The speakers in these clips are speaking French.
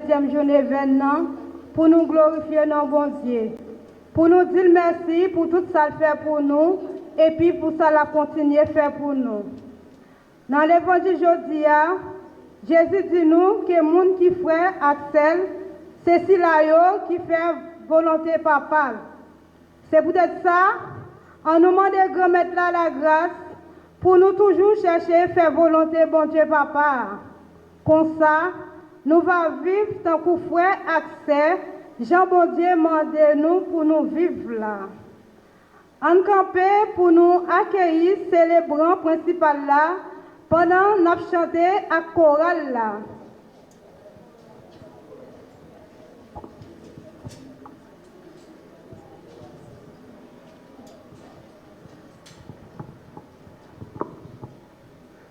deuxième journée venant pour nous glorifier nos bon Dieu. Pour nous dire merci pour tout ça le fait pour nous et puis pour ça la continuer faire pour nous. Dans l'évangile aujourd'hui, Jésus dit nous que les gens qui frère Axel, c'est si là qui fait volonté papa. C'est peut-être ça, en nous demandant de mettre là la grâce pour nous toujours chercher faire volonté bon Dieu papa. Comme ça, nous allons vivre tant que frère Axel, Jean bon Dieu mande nous pour nous vivre là. En campé pour nous accueillir célébrant principal là pendant nous chanter à chorale là.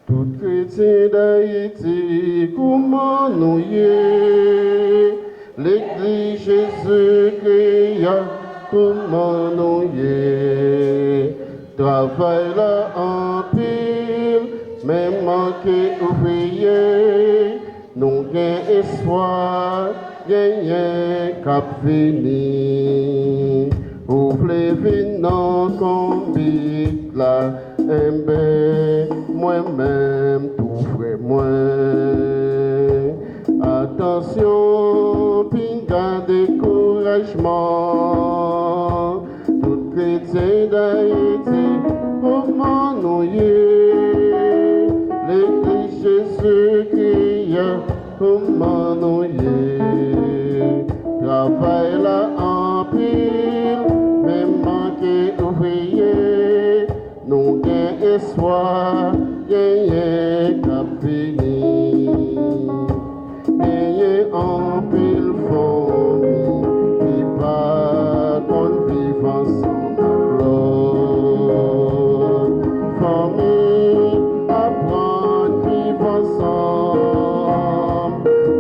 Tout chrétien d'Haïti, comment nous y est? L'Église Jésus-Christ, comment nous y est? Travail là en pile, mais manqué ouvrier, nous gain espoir, gain cap fini. Ouvrez vin combit là, moi-même tout frère moi. Attention, pinga découragement. Tout chrétien d'Haïti, comment nous y est? L'Église Jésus-Christ, comment nous y est? Travail là en pile, même manqué ouvrier. Nous gain espoir, gain cap fini. Gain en pile famille, qui pas qu'on vive ensemble. Famille, apprendre vivre ensemble.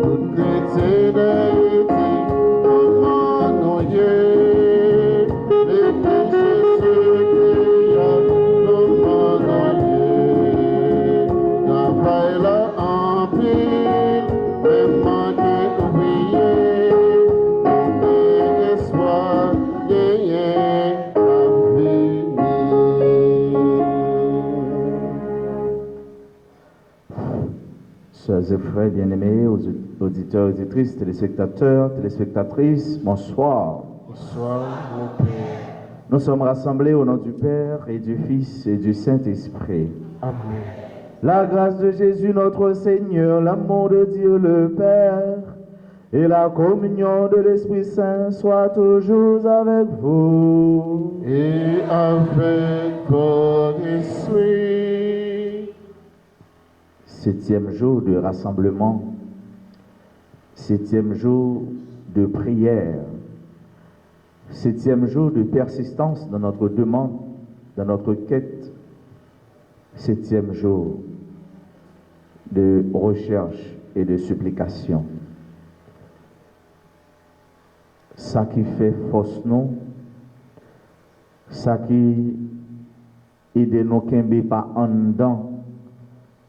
Tout chrétien d'Haïti, comment nous y est? L'Église Jésus-Christ, comment nous y est? Travail là en pile, même manqué ouvrier, gain espoir, gain avenir. Sœurs et frères bien-aimés, auditeurs, auditrices, téléspectateurs, téléspectatrices, bonsoir. Bonsoir, mon Père. Nous sommes rassemblés au nom du Père et du Fils et du Saint-Esprit. Amen. La grâce de Jésus notre Seigneur, l'amour de Dieu le Père et la communion de l'Esprit Saint soient toujours avec vous. Et avec votre esprit. 7e jour de rassemblement, 7e jour de prière, 7e jour de persistance dans notre demande, dans notre quête, 7e jour de recherche et de supplication. Ça qui fait force nous, ça qui aide nous kembe pas en dedans,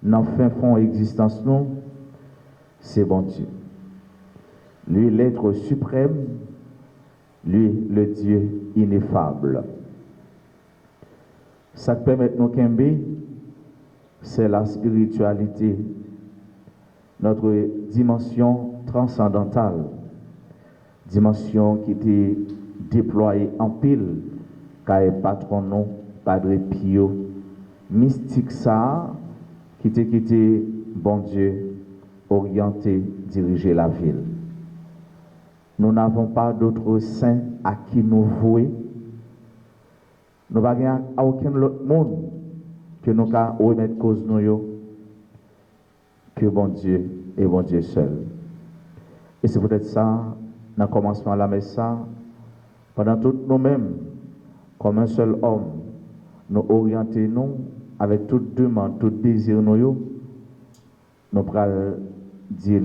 dans fin fond existence nous, c'est bon Dieu. Lui l'être suprême, lui le Dieu ineffable. Ça qui permet nous kembe, c'est la spiritualité, notre dimension transcendantale, dimension qui était déployée en pile, car patron non, Padre Pio, mystique ça, qui était quitté, bon Dieu, orienté, dirigé la ville. Nous n'avons pas d'autres saints à qui nous vouer. Nous n'avons à aucun autre monde que nous pouvons remettre cause nous que bon Dieu et bon Dieu seul. Et c'est peut-être ça, dans le commencement de la messe, pendant tout nous-mêmes, comme un seul homme, nous orienter nous avec toute demande, tout désir nous pourrons dire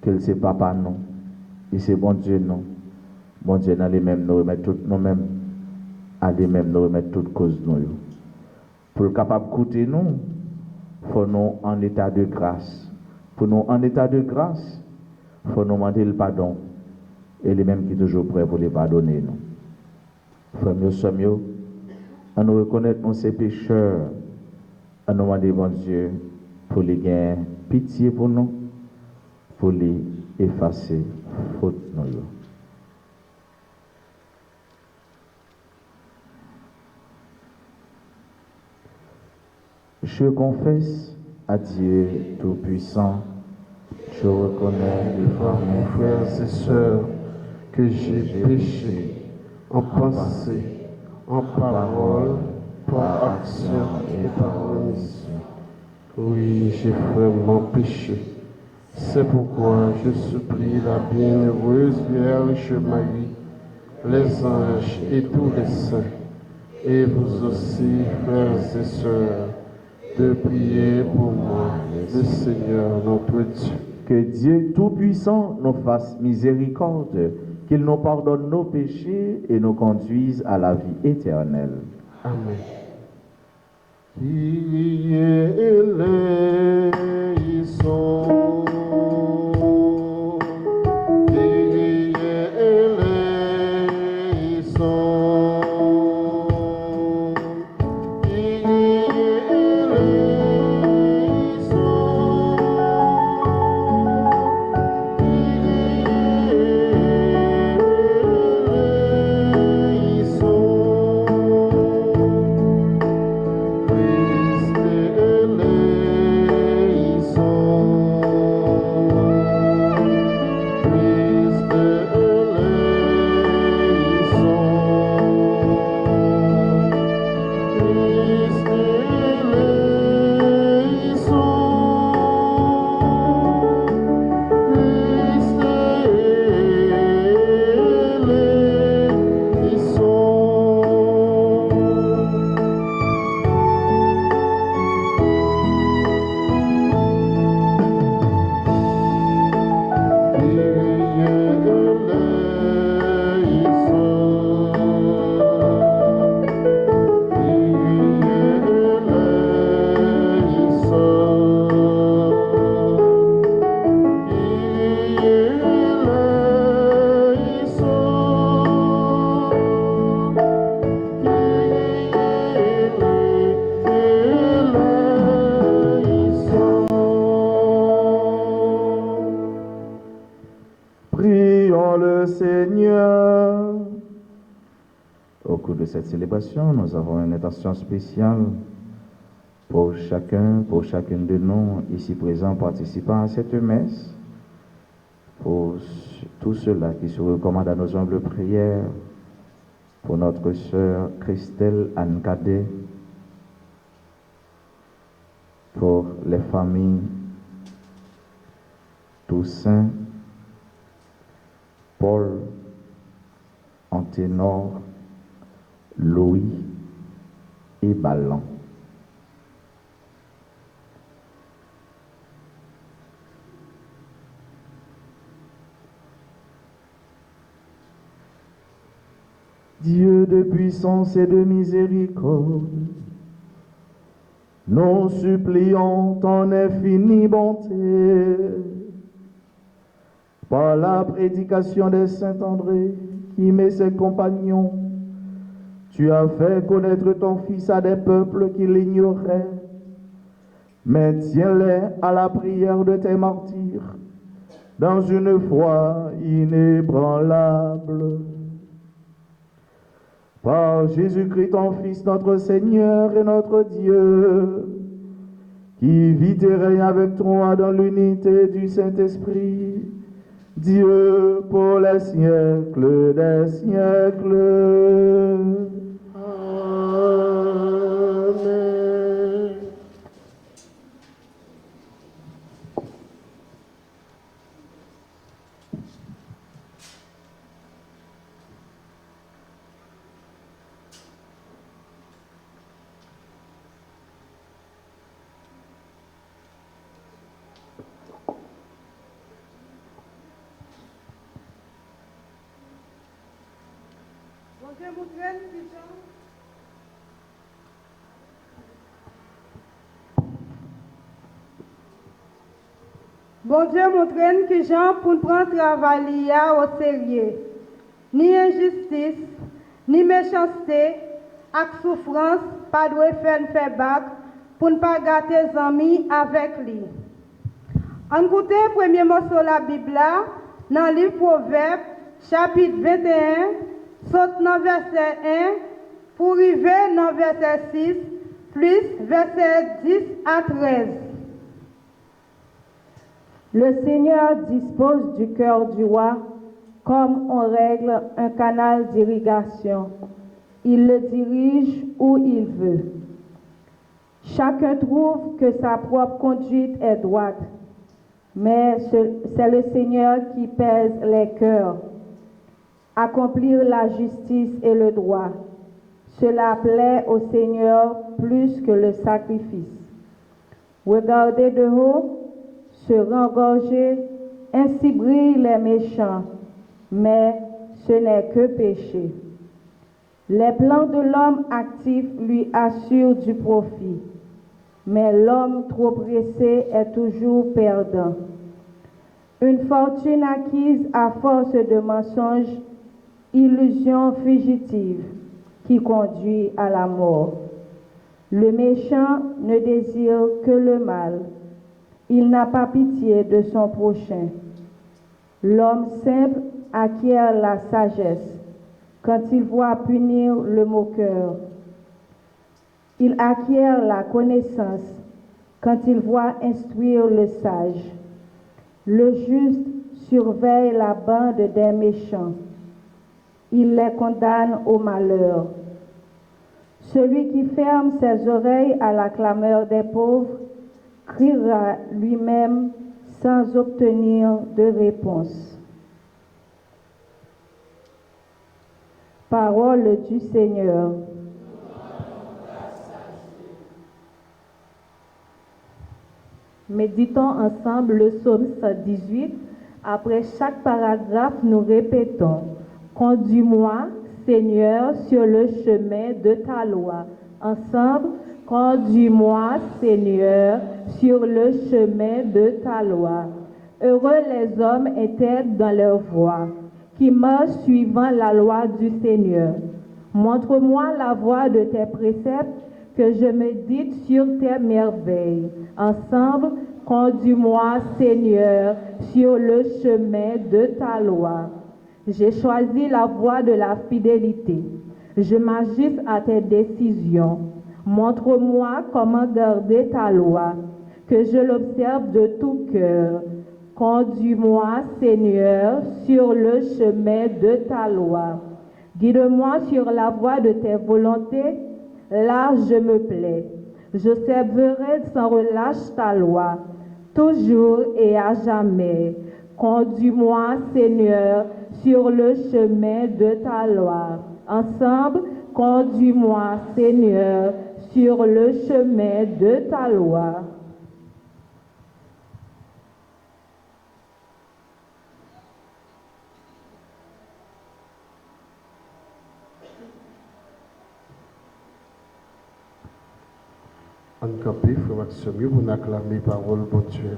que c'est papa non, et c'est bon Dieu non. Bon Dieu dans les mêmes, nous remettre toutes nous-mêmes, à les mêmes, nous remettre toutes causes nous. Pour le capable d'écouter nous, faut nous en état de grâce. Pour nous en état de grâce, Il faut nous demander le pardon. Et lui-même qui est toujours prêt pour les pardonner. Frère, nous sommes, à nous reconnaître nous ces pécheurs, à nous demander, bon Dieu, pour les gagner pitié pour nous, pour les effacer faute nous. Je confesse à Dieu Tout-Puissant, je reconnais devant mes frères et sœurs que j'ai péché en pensée, en parole, par action et par omission. Oui, j'ai vraiment péché. C'est pourquoi je supplie la bienheureuse Vierge Marie, les anges et tous les saints, et vous aussi, frères et sœurs, de prier pour moi, le Seigneur notre Dieu. Que Dieu Tout-Puissant nous fasse miséricorde, qu'il nous pardonne nos péchés et nous conduise à la vie éternelle. Amen. Kyrie eleison. Kyrie eleison. Kyrie De cette célébration, nous avons une intention spéciale pour chacun, pour chacune de nous ici présents participant à cette messe, pour tous ceux-là qui se recommandent à nos humbles prières, pour notre sœur Christelle Anne Cadet, pour les familles Toussaint, Paul, Anténor, Louis et Ballon. Dieu de puissance et de miséricorde, nous supplions ton infinie bonté par la prédication de Saint André qui met ses compagnons. Tu as fait connaître ton Fils à des peuples qui l'ignoraient. Maintiens-les à la prière de tes martyrs, dans une foi inébranlable. Par Jésus-Christ, ton Fils, notre Seigneur et notre Dieu, qui vit et règne avec toi dans l'unité du Saint-Esprit, Dieu pour les siècles des siècles. Bon Dieu montre que gens pour nous prendre travail au sérieux. Ni injustice, ni méchanceté, ak souffrance, pas de faire bac pour ne pas gâter les amis avec lui. On écoute le premier morceau de la Bible dans le livre Proverbes, chapitre 21, saute dans verset 1 pour arriver dans verset 6, plus verset 10 à 13. Le Seigneur dispose du cœur du roi comme on règle un canal d'irrigation. Il le dirige où il veut. Chacun trouve que sa propre conduite est droite, mais c'est le Seigneur qui pèse les cœurs. Accomplir la justice et le droit, cela plaît au Seigneur plus que le sacrifice. Regarder de haut, se rengorger, ainsi brillent les méchants, mais ce n'est que péché. Les plans de l'homme actif lui assurent du profit, mais l'homme trop pressé est toujours perdant. Une fortune acquise à force de mensonges, illusion fugitive qui conduit à la mort. Le méchant ne désire que le mal. Il n'a pas pitié de son prochain. L'homme simple acquiert la sagesse quand il voit punir le moqueur. Il acquiert la connaissance quand il voit instruire le sage. Le juste surveille la bande des méchants. Il les condamne au malheur. Celui qui ferme ses oreilles à la clameur des pauvres criera lui-même sans obtenir de réponse. Parole du Seigneur. Méditons ensemble le psaume 118. Après chaque paragraphe, nous répétons « Conduis-moi, Seigneur, sur le chemin de ta loi. » Ensemble, « Conduis-moi, Seigneur, sur le chemin de ta loi. » Heureux les hommes intègres dans leur voie, qui marchent suivant la loi du Seigneur. Montre-moi la voie de tes préceptes, que je médite sur tes merveilles. Ensemble, conduis-moi, Seigneur, sur le chemin de ta loi. J'ai choisi la voie de la fidélité. Je m'ajuste à tes décisions. Montre-moi comment garder ta loi, que je l'observe de tout cœur. Conduis-moi, Seigneur, sur le chemin de ta loi. Guide-moi sur la voie de tes volontés. Là, je me plais. Je serverai sans relâche ta loi, toujours et à jamais. Conduis-moi, Seigneur, sur le chemin de ta loi. Ensemble, conduis-moi, Seigneur, sur le chemin de ta loi. En campé, frère Maxime, vous acclamez parole pour Dieu.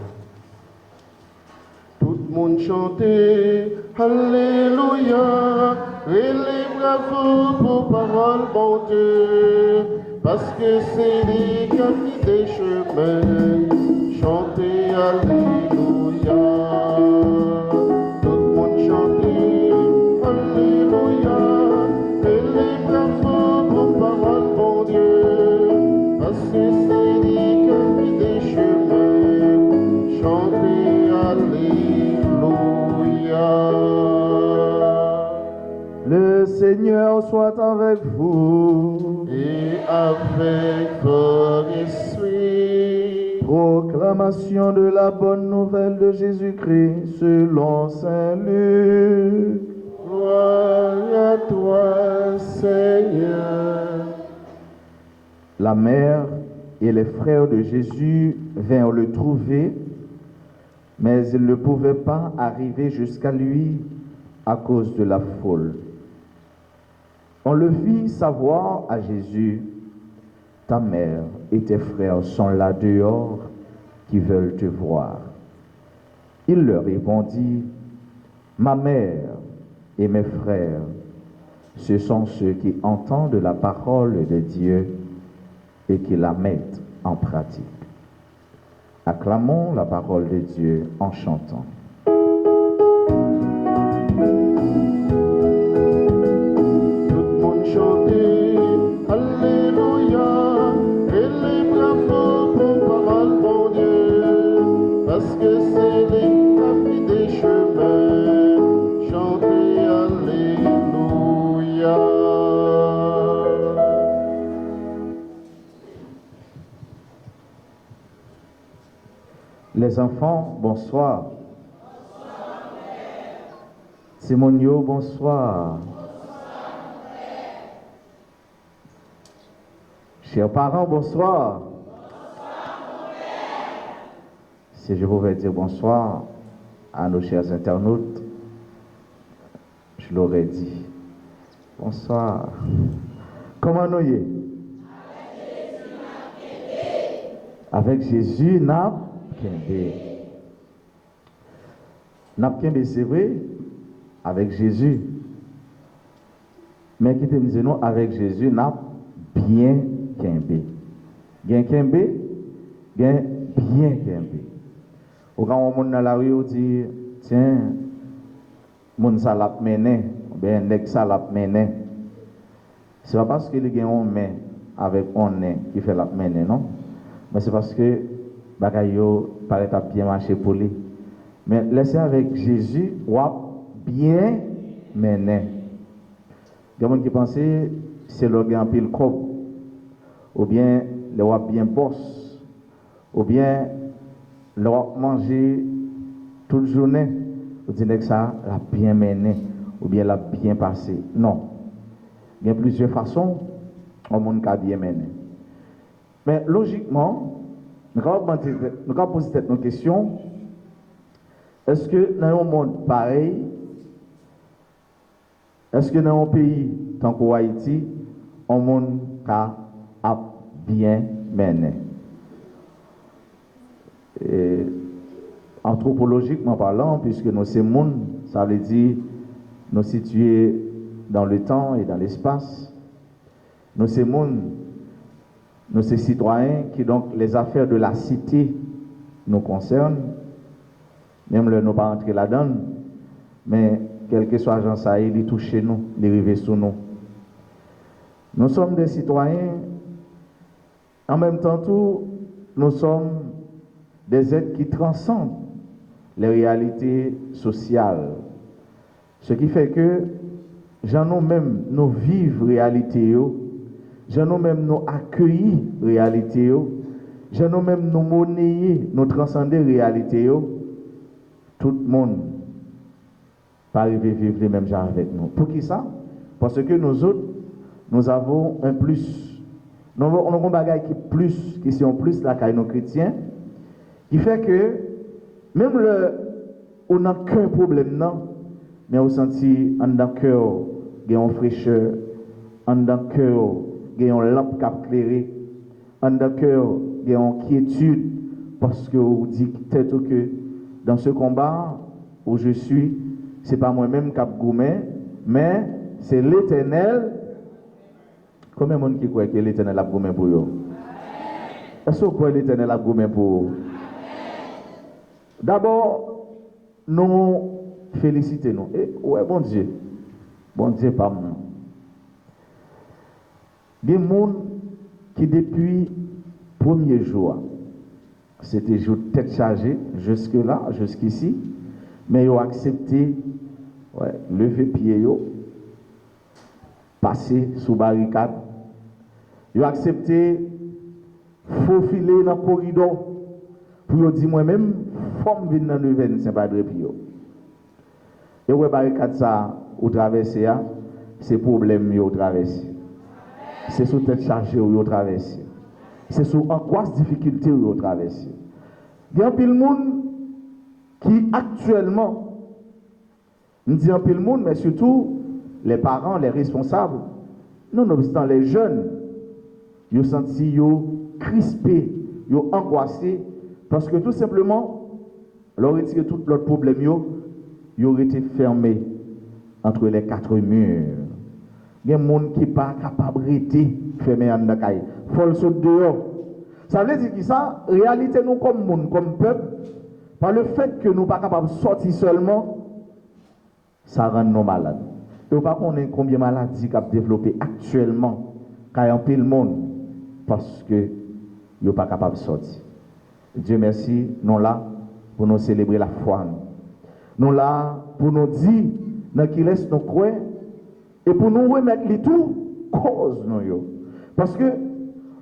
Tout le monde chantait Alléluia, et les bravos pour parole bon Dieu, parce que c'est lui qui a mis des chemins. Chantez Alléluia. Tout le monde chantait Alléluia, et les bravos pour parole bon Dieu, parce que c'est lui qui a mis des chemins. Chantez Alléluia. Le Seigneur soit avec vous. Et avec votre esprit. Proclamation de la bonne nouvelle de Jésus-Christ selon Saint Luc. Gloire à toi, Seigneur. La mère et les frères de Jésus vinrent le trouver, mais ils ne pouvaient pas arriver jusqu'à lui à cause de la foule. On le fit savoir à Jésus, « Ta mère et tes frères sont là dehors qui veulent te voir. » Il leur répondit, ma mère et mes frères, ce sont ceux qui entendent la parole de Dieu et qui la mettent en pratique. Acclamons la parole de Dieu en chantant. Chanter, Alléluia, et les bravos pour parole, bon Dieu, parce que c'est la vie des chemins, chanter Alléluia. Les enfants, bonsoir. Bonsoir, Père. Simonio, bonsoir. Chers parents, bonsoir. Bonsoir, mon père. Si je pouvais dire bonsoir à nos chers internautes, je l'aurais dit. Bonsoir. Comment nous y est? Avec Jésus, n'a Kembe. N'a Kembe, c'est vrai, avec Jésus. Mais qui te dit non, avec Jésus, n'a bien Kembe. Gen Kembe, gen bien Kembe. Ou quand on monte dans la rue, on dit, tiens, mon salap mené, ou bien nèg salap mené. C'est pas parce que les gens ont main avec on nez qui fait la mené, non? Mais c'est parce que bagay yo paraît à bien marcher pour lui. Mais laissez avec Jésus, ou bien mené. Il y a des gens qui pensent c'est le gain pile cob. Ou bien le wap bien boss, ou bien le wap manger toute journée, ou dire que ça l'a bien mené, ou bien l'a bien passé. Non. Il y a plusieurs façons au monde qui a bien mené. Mais logiquement, nous allons poser cette question, est-ce que dans un monde pareil, est-ce que dans un pays tant qu'Haïti, un monde qui a bien mené? Et, anthropologiquement parlant, puisque nous sommes monde, ça veut dire nous situés dans le temps et dans l'espace. Nous sommes monde, nous sommes citoyens qui donc les affaires de la cité nous concernent, même le nous pas entrer là-dedans, mais quel que soit l'agent ça il touche nous, il arrive sur nous. Nous sommes des citoyens. En même temps, tout, nous sommes des êtres qui transcendent les réalités sociales. Ce qui fait que, j'en nous-mêmes, nous vivons réalité, j'en nous-mêmes, nous accueillir réalité, j'en nous-mêmes, nous monnayer, nous transcender réalité, tout le monde pas arriver vivre les mêmes gens avec nous. Pour qui ça? Parce que nous autres, nous avons un plus. Nous avons un bagage qui plus, qui sont plus là qu'à nos chrétiens, qui fait que même on n'a qu'un problème non, mais on senti en dans cœur, il y a une fraîcheur, en dans cœur, il y a une lampe qui a éclairé, en dans cœur, il y a une quiétude, parce que vous dites peut-être que dans ce combat où je suis, c'est pas moi-même qui a gourmé, mais c'est l'Éternel. Combien de monde qui croit que l'Éternel a gourmé pour eux? Est-ce que vous croyez que l'Éternel a gourmé pour eux? D'abord, nous félicitons. Et ouais, bon Dieu, pas moi. Des gens qui depuis premier jour, c'était jour tête chargée, jusque-là, jusqu'ici, mais ils ont accepté, lever pied, passer sous barricade. Ils ont accepté faufiler dans le corridor pour dire moi-même, forme venir dans le 25 Padre Pio. Et ouais, barricade ça, ou traverser, c'est problème yo traverser. C'est sous tête chargée yo traverser. C'est sous angoisse, difficulté yo traverser. Il y a un peu de monde qui actuellement, nous disons un peu de monde, mais surtout les parents, les responsables, nonobstant les jeunes, ils sont senti crispés, ils angoissés, parce que tout simplement, leur retirer tout l'autre problème, ils auraient été fermés entre les quatre murs. Il y a des gens qui ne sont pas capables de rester fermés en Dakaï. Il faut le sauter dehors. Ça veut dire que ça, réalité, nous comme monde, comme peuple, par le fait que nous ne sommes pas capables de sortir seulement, ça rend nous malades. Et on ne sait pas combien de maladies qui ont développé actuellement, quand il y a un peu le monde, parce que ils ne sont pas capables de sortir. Dieu merci, nous là pour nous célébrer la foi. Nous là pour nous dire dans qui laisse nous croire et pour nous remettre les tout cause nous. Parce que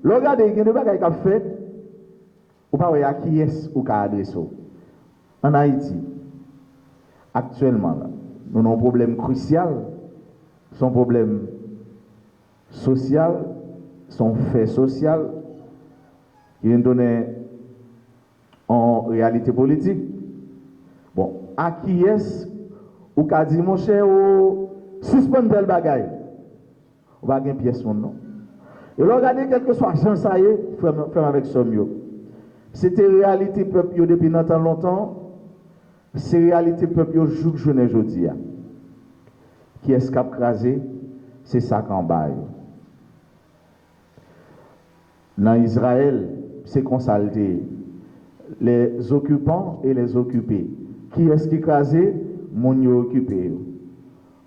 le regardez, il y a des bagages qui ont fait, ou pas à qui est ou qu'à adresser. En Haïti, actuellement, là, nous avons un problème crucial, son problème social, son fait social, qui vient donner en réalité politique. Bon, à qui est-ce ou qu'a dit mon cher ou suspendre tel bagaille? On va gagner pièce mon nom. Et là, regardez, quel que soit Jean Saïe, faire avec Somio. C'était réalité peuple depuis longtemps. C'est réalité peuple jour journée aujourd'hui. Qui est-ce qui a crasé? C'est ça qu'en bas. Dans Israël, c'est consulté les occupants et les occupés. Qui est-ce qui crasé? Moun yo occupé.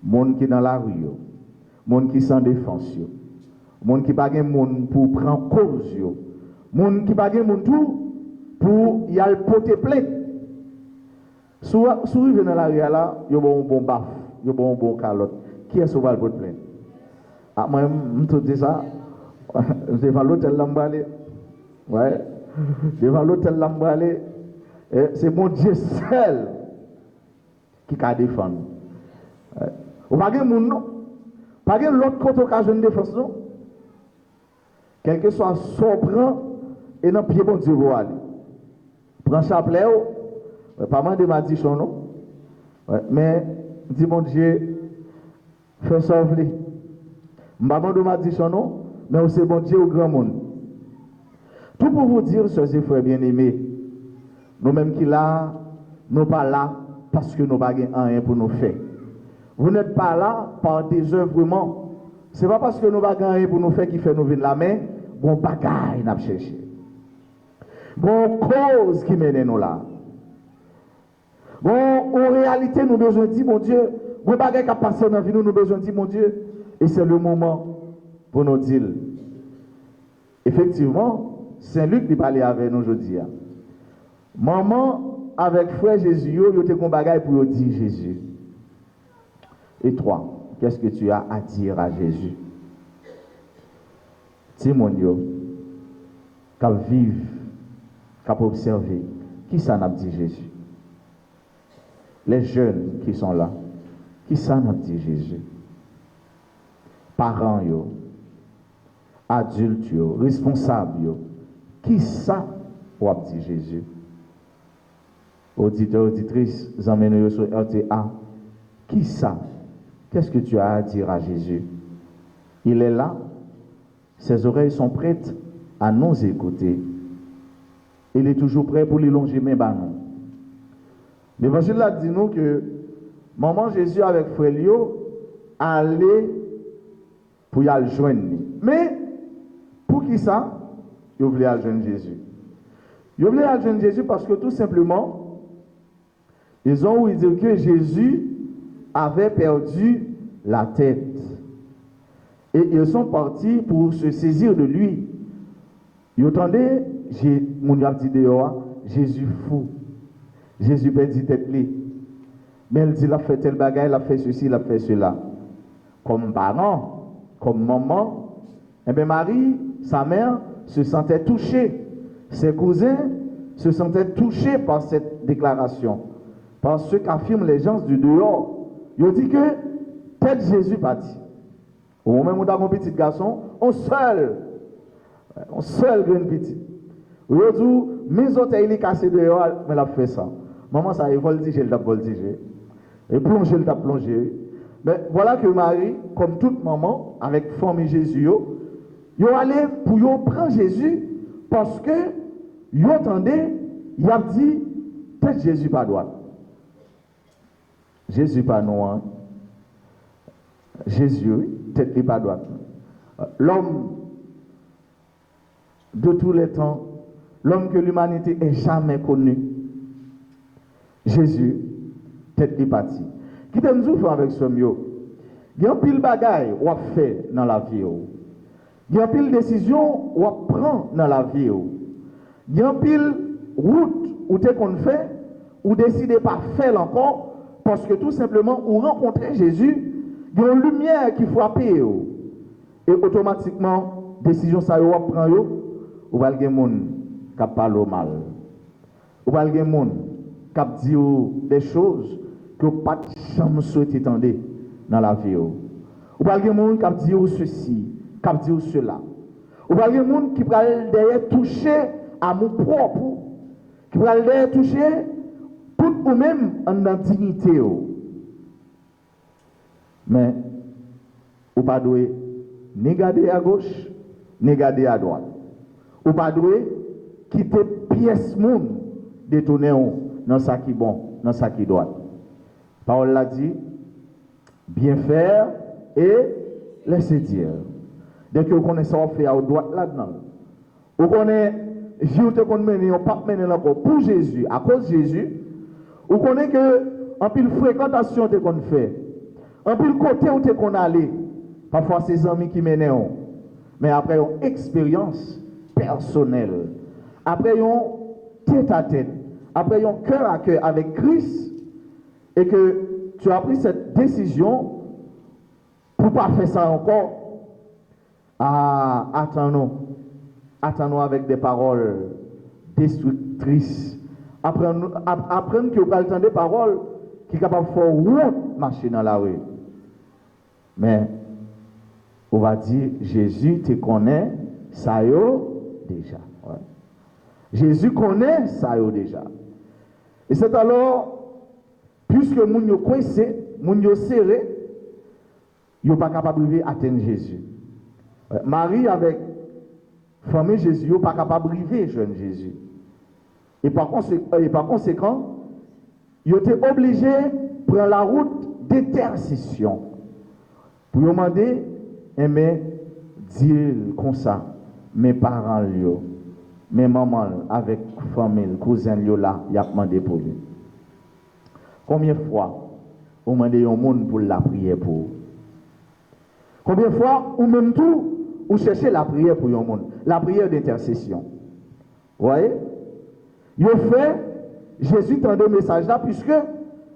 Moun qui dans la rue. Moun qui sans défense. Moun qui pas gen moun pour prendre cause. Moun qui pas gen moun tout pour y aller porter plainte. Sous rive dans la rue là, yo bon baf, yo bon calotte. Qui est-ce qui va le porter plainte? Ah moi me tout dit ça. Devant l'hôtel Lambalé. Ouais. Devant l'hôtel Lambalé, c'est mon Dieu seul qui a défendu. Ou pas de monde non. Pas de l'autre côté occasion de défense non. Quel que soit son prend et dans pied bon Dieu pour aller. Prends chapelet pas mal de m'a dit son non. Mais dit mon Dieu fais sauver. Maman de m'a dit son nom. Mais c'est bon Dieu au grand monde. Tout pour vous dire, chers et frères bien-aimés, nous-mêmes qui là, nous pas là parce que nous n'avons rien pour nous faire. Vous n'êtes pas là par désœuvrement. Ce n'est pas parce que nous n'avons rien pour nous faire qui fait nous venir la main, bon bagaille n'a cherché. Bon cause qui mène nous là. Bon, en réalité, nous besoin de dire, mon Dieu, bon bagaille qui a passé dans la vie, nous besoin de dire, mon Dieu, et c'est le moment pour nous dire. Effectivement, Saint-Luc dit parler avec nous aujourd'hui. Maman, avec frère Jésus, il y a un bagage pour dire Jésus. Et toi, qu'est-ce que tu as à dire à Jésus? Timonio, qu'à vivre, qu'à observer, qui ça n'a dit Jésus? Les jeunes qui sont là, qui ça n'a dit Jésus? Parents, adultes, responsables, qui ça a dit Jésus? Auditeurs, auditrices, emmènez-nous sur RTA. Qui ça? Qu'est-ce que tu as à dire à Jésus? Il est là, ses oreilles sont prêtes à nous écouter. Il est toujours prêt pour les longer mes ballons. L'évangile a dit nous que maman Jésus avec frère Lio allait pour y aller joindre. Mais pour qui ça? Il voulait aller joindre Jésus. Il voulait aller joindre Jésus parce que tout simplement, ils ont ouï dire que Jésus avait perdu la tête. Et ils sont partis pour se saisir de lui. Ils entendaient, mon Dieu dit dehors, Jésus fou. Jésus perdit tête. Mais elle dit, il a fait tel bagage, il a fait ceci, il a fait cela. Comme parent, comme maman, et bien Marie, sa mère, se sentait touchée. Ses cousins se sentaient touchés par cette déclaration. Par ce qu'affirment les gens du dehors. Ils ont dit que peut-être Jésus parti. Au moment où on a un petit garçon, on seul grand petit. Ils ont dit, mes autres, il est cassé dehors, mais il a fait ça. Maman, ça, il va le dire, il va le dire. Et plonger, il a plongé. Mais voilà que Marie, comme toute maman, avec famille Jésus, ils ont allé pour prendre Jésus parce que ils entendaient, il a dit, tête Jésus pas droite. Jésus pas noir. Jésus, tête n'est pas droite. L'homme de tous les temps, l'homme que l'humanité ait jamais connu. Jésus, tête n'est pas dit. Qui t'aime nous faire avec ce mieux? Il y a un pile bagaille ou fait dans la vie. Il y a un pile décision ou prend dans la vie. Il y a un pile route où tu qu'on fait ou décidez pas faire encore parce que tout simplement ou rencontrer Jésus, il y a une lumière qui frappe et automatiquement décision ça ou prend ou va le monde qui parle mal. Ou va le monde qui dit des choses que pas de jamais souhaité entendre dans la vie. Ou pas de monde qui dit ceci, qui dit cela. Ou pas de monde qui va derrière toucher à mon propre, qui va derrière toucher tout ou même en dignité. Mais ou pas doué ni garder à gauche, ni garder à droite. Ou pas doué quitter pièce monde détourner dans ça qui bon, dans ça qui doit. Parole l'a dit, bien faire et laisser dire. Dès que vous connaissez ça, on fait à droite là-dedans. Vous connaissez, je te connais, on pas mener encore pour Jésus, à cause de Jésus. Vous connaissez que, en pile fréquentation te qu'on fait, en pile côté où te qu'on allait, parfois c'est amis qui mènent, mais après une expérience personnelle, après une tête à tête, après un cœur à cœur avec Christ, et que tu as pris cette décision pour ne pas faire ça encore, attends-nous avec des paroles destructrices. Apprendre que vous pouvez entendre des paroles qui sont capables de faire marcher dans la rue. Mais on va dire, Jésus te connaît, ça y est déjà. Ouais. Jésus connaît ça y est déjà. Et c'est alors, puisque moun yo coincé, moun yo serré, yo pas capable d'atteindre Jésus. Marie avec famille Jésus, yo pas capable d'arriver jeune Jésus. Et par conséquent, yo était obligé de prendre la route d'intercession. Pour demander, mais dire comme ça, mes parents yo, mes mamans avec famille, cousin yo là, y a demandé pour lui. Combien de fois vous demandez au monde pour la prière pour vous? Combien de fois ou même tout vous cherchez la prière pour le monde, la prière d'intercession. Vous voyez? Vous fait Jésus tend des messages là puisque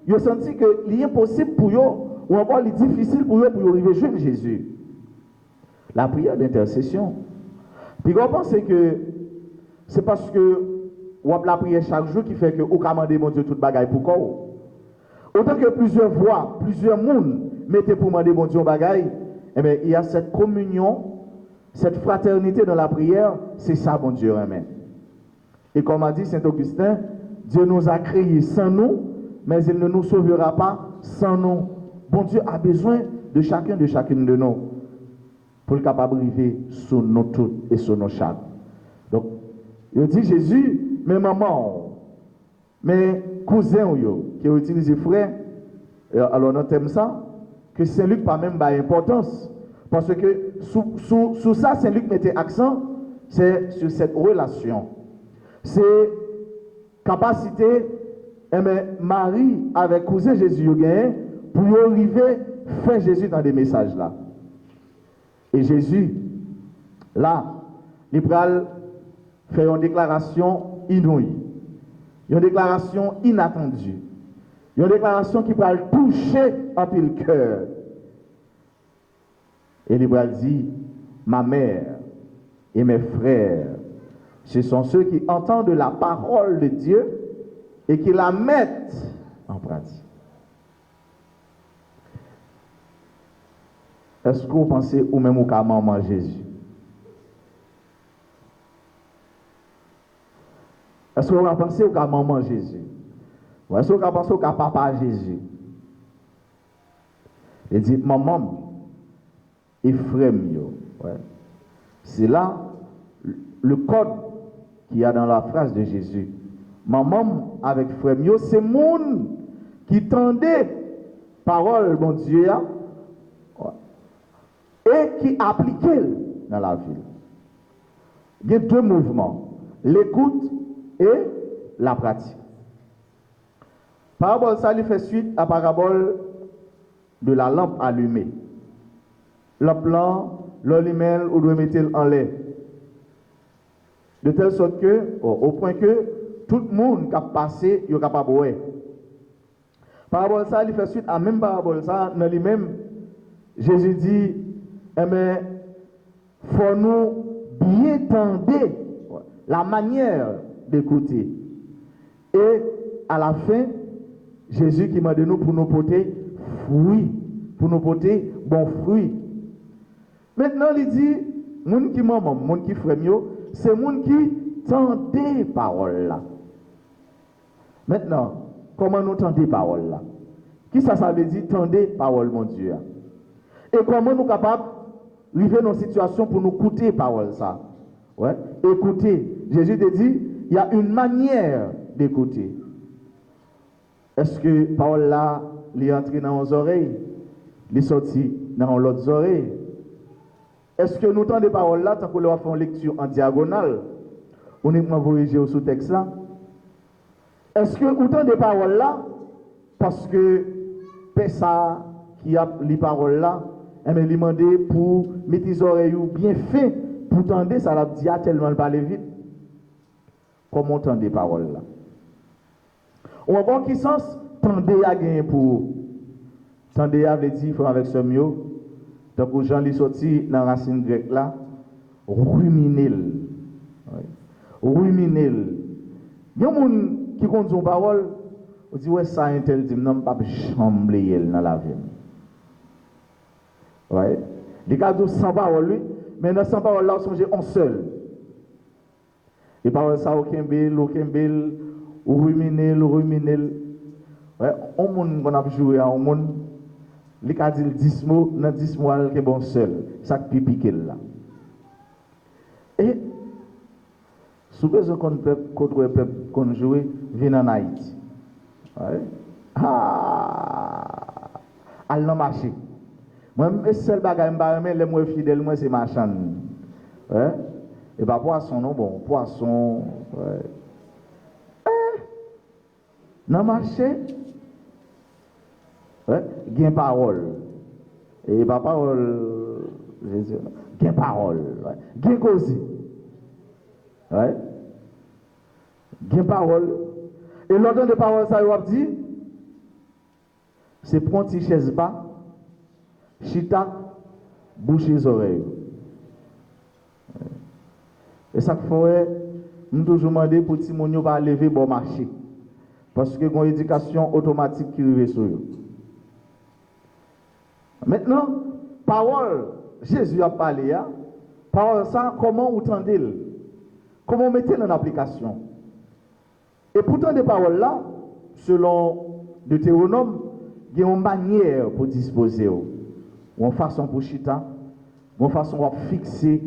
vous senti que c'est impossible pour vous ou encore c'est difficile pour vous pour arriver à Jésus. La prière d'intercession. Puis vous pensez que c'est parce que vous avez la prière chaque jour qui fait que vous commandez mon Dieu toute bagaille pour quoi? Autant que plusieurs voix, plusieurs mondes mettez pour demander mon Dieu bagaille, eh bien, il y a cette communion, cette fraternité dans la prière, c'est ça mon Dieu amen. Et comme a dit Saint Augustin, Dieu nous a créés sans nous, mais il ne nous sauvera pas sans nous. Bon Dieu a besoin de chacune de nous pour être capable d'arriver sur nous tous et sur nos chaque. Donc, il dit Jésus, mes mamans, mes cousins qui ont utilisé frère, alors on aime ça, que Saint-Luc pas même d'importance. Parce que sous ça, Saint-Luc mettait accent, c'est sur cette relation. C'est capacité, Marie avec cousin Jésus pour arriver à faire Jésus dans des messages là. Et Jésus, là, il fait une déclaration inouïe, une déclaration inattendue, une déclaration qui va toucher un peu le cœur. Et il va dire, ma mère et mes frères, ce sont ceux qui entendent la parole de Dieu et qui la mettent en pratique. Est-ce que vous pensez ou même au cas maman Jésus? Est-ce que vous pensez au cas maman Jésus? Ou est-ce que vous pensez au cas papa Jésus? Il dit maman et frère mio. Ouais. C'est là le code qu'il y a dans la phrase de Jésus. maman avec frère mio, c'est monde qui tendait parole bon Dieu et qui appliquait dans la vie. Il y a deux mouvements, l'écoute et la pratique. Parabole ça lui fait suite à parabole de la lampe allumée. Lampe là, l'allumel ou doit mettre en l'air. De telle sorte que, au point que tout le monde qui a passé, il est capable de voir. Parabole ça lui fait suite à même parabole ça, dans lui-même, Jésus dit, eh bien, faut nous bien tendre la manière d'écouter. Et à la fin, Jésus qui m'a donné nous pour nous porter fruit, pour nous porter bon fruit. Maintenant, il dit, moun qui maman, moun qui frère mieux, c'est moun qui tendait parole là. Maintenant, comment nous tendez parole là? Qui ça veut dire tendez parole mon Dieu? Et comment nous capables arriver dans une situation pour nous écouter parole ça? Ouais, écouter. Jésus te dit, il y a une manière d'écouter. Est-ce que parole là, est entrée dans nos oreilles, est sortie dans l'autre oreille? Est-ce que nous entendons des paroles là, tant qu'on leur fait une lecture en diagonale, on est corrigé au sous-texte là? Est-ce que nous entendons des paroles là, parce que ça qui a les paroles là, elle m'a demandé pour mettre les oreilles bien fait, pour entendre ça, l'a dit tellement parler vite. Comment on entend des paroles là? Ou encore, qui sens tendez à gagner pour tendez à veut dire, avec ce mieux, donc aux gens qui sont sortis dans la racine grecque là, ruminer. Ruminer. Il y a des gens qui comptent une parole, on dit, ouais, ça, un tel dit, non, pas chambler dans la vie. Ouais. Les cas de 100 paroles, lui, mais dans 100 paroles là, on songe en seul. Et paroles ça, aucun bel, ou ruminer. Ouais, on monde qu'on a joué à un monde, les cas dit 10 mots, dans 10 mots, qui est bon seul. Ça qui pique là. Et, sous besoin qu'on peuple qu'on joue, vient en Haïti. Ouais. Elle n'a marché. Moi, le seul bagage que je suis fidèle, c'est ma chaîne. Ouais. Et pas poisson, non, bon, poisson. Ouais. Dans le marché, ouais, il y a une parole. Et pas parole, Jésus, il y a une parole. Il y a une cause. Ouais. Il y a une parole. Et l'ordre de parole, ça, il va dire, c'est prendre une chaise bas, chita, boucher les oreilles. Et ça fait, nous toujours demander pour que les gens ne lever bon marché. Parce que il y a une éducation automatique qui arrive sur eux. Maintenant, parole, Jésus a parlé, parole ça, comment vous entendez? Comment vous mettez en application? Et pourtant, des paroles là, selon Deutéronome, il y a une manière pour disposer, une façon pour chita, une façon pour fixer,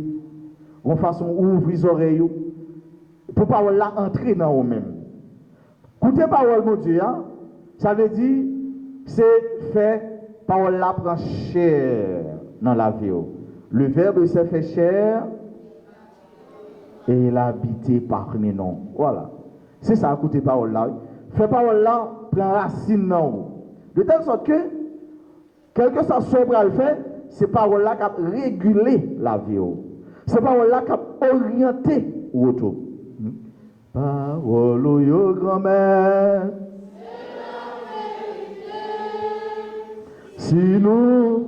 une façon pour ouvrir les oreilles, pour parole là entrer dans vous-même. Écoutez parole, mon Dieu, ça veut dire, c'est fait, parole là prend chair dans la vie. Le verbe s'est fait chair et il a habité parmi nous. Voilà. C'est ça, écoutez parole là. Fait parole là, prend racine dans vous. De telle sorte que, quel que soit ce qu'on le fait, c'est parole là qui a régulé la vie. C'est parole là qui a orienté ou autour. Parole yo grand-mère, si nous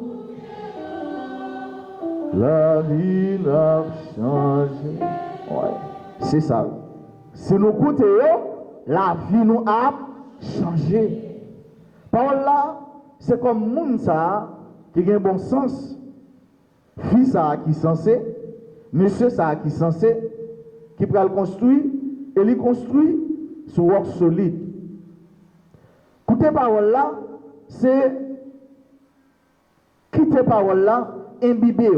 la vie n'a changé. Ouais, c'est ça. Si nous écoutons, la vie nous a changé. Parole là, c'est comme moun ça qui a un bon sens. Fils ça qui censé, monsieur ça qui censé, qui peut le construire. Et il construit sur work solide. Écoutez parole là, c'est quitter parole là, imbiber.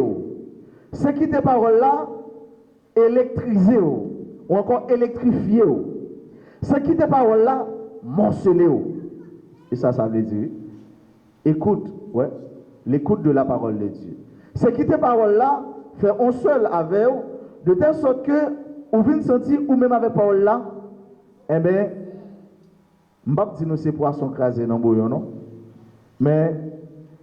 C'est quitter parole là, électriser ou encore électrifier. C'est quitter parole là, morceler. Et ça veut dire écoute, ouais, l'écoute de la parole de Dieu. C'est quitter parole là, faire un seul avec vous, de telle sorte que vous venez sentir ou même avec parole là, eh bien, je ne vais pas dire nous c'est poisson crasé dans le bouillon, non? Mais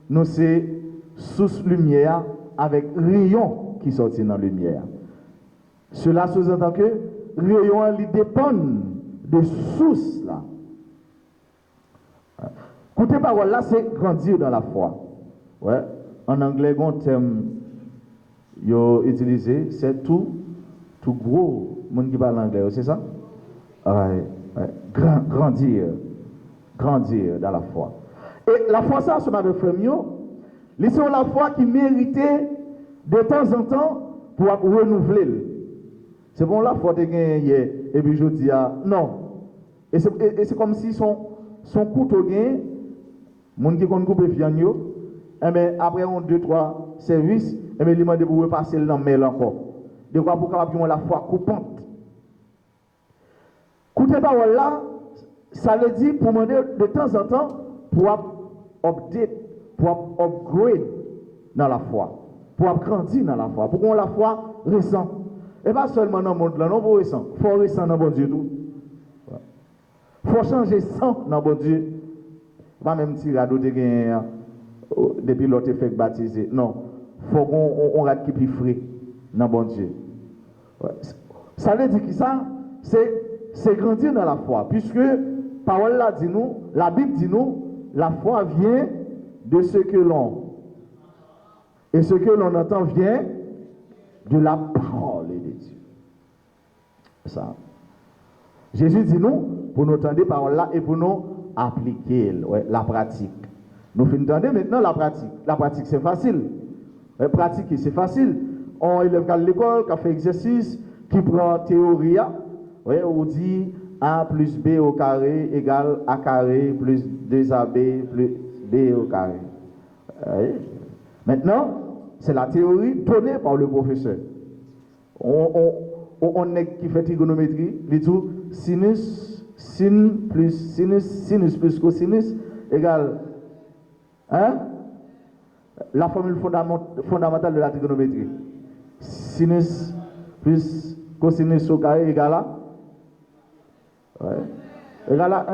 nous c'est source lumière avec rayon qui sortit dans la lumière. Cela sous-entend que rayon il dépend de source là. Écouter parole là, c'est grandir dans la foi. Ouais. En anglais, un terme utilisé, c'est tout gros. Monde qui parle anglais, c'est ça? Ouais. Grandir dans la foi. Et la foi, ça, ce matin, frère, c'est la foi qui méritait de temps en temps pour renouveler. C'est bon, la foi de gagner, et puis je dis, non. Et c'est comme si son couteau gagne, les gens qui ont coupé viande, mais après 2-3 services, il demande pour repasser le mail encore. De quoi pour capable la foi coupante. Écoutez parole là, ça veut dire pour demander de temps en temps pour update, pour upgrade dans la foi, pour grandir dans la foi, pour qu'on la foi récente. Et pas seulement dans le monde là, non pour récent, il faut récent dans bon Dieu tout. Il faut changer sang dans bon Dieu. Pas même tirer à d'autres depuis l'autre fait baptisé. Non, il faut qu'on rate qui plus frais dans bon Dieu. Ça veut dire que ça, c'est grandir dans la foi, puisque parole là dit nous, la Bible dit nous, la foi vient de ce que l'on et ce que l'on entend vient de la parole de Dieu. Ça. Jésus dit nous pour nous entendre parole là et pour nous appliquer la pratique. Nous entendons maintenant la pratique. La pratique c'est facile. Pratiquer c'est facile. On élève à l'école, qui fait exercice, qui prend théorie. On dit A plus B au carré égale A carré plus 2AB plus B au carré. Maintenant, c'est la théorie donnée par le professeur. On est qui fait trigonométrie, il dit sinus, sinus plus cosinus égale la formule fondamentale de la trigonométrie. Sinus plus cosinus au carré égale à égale à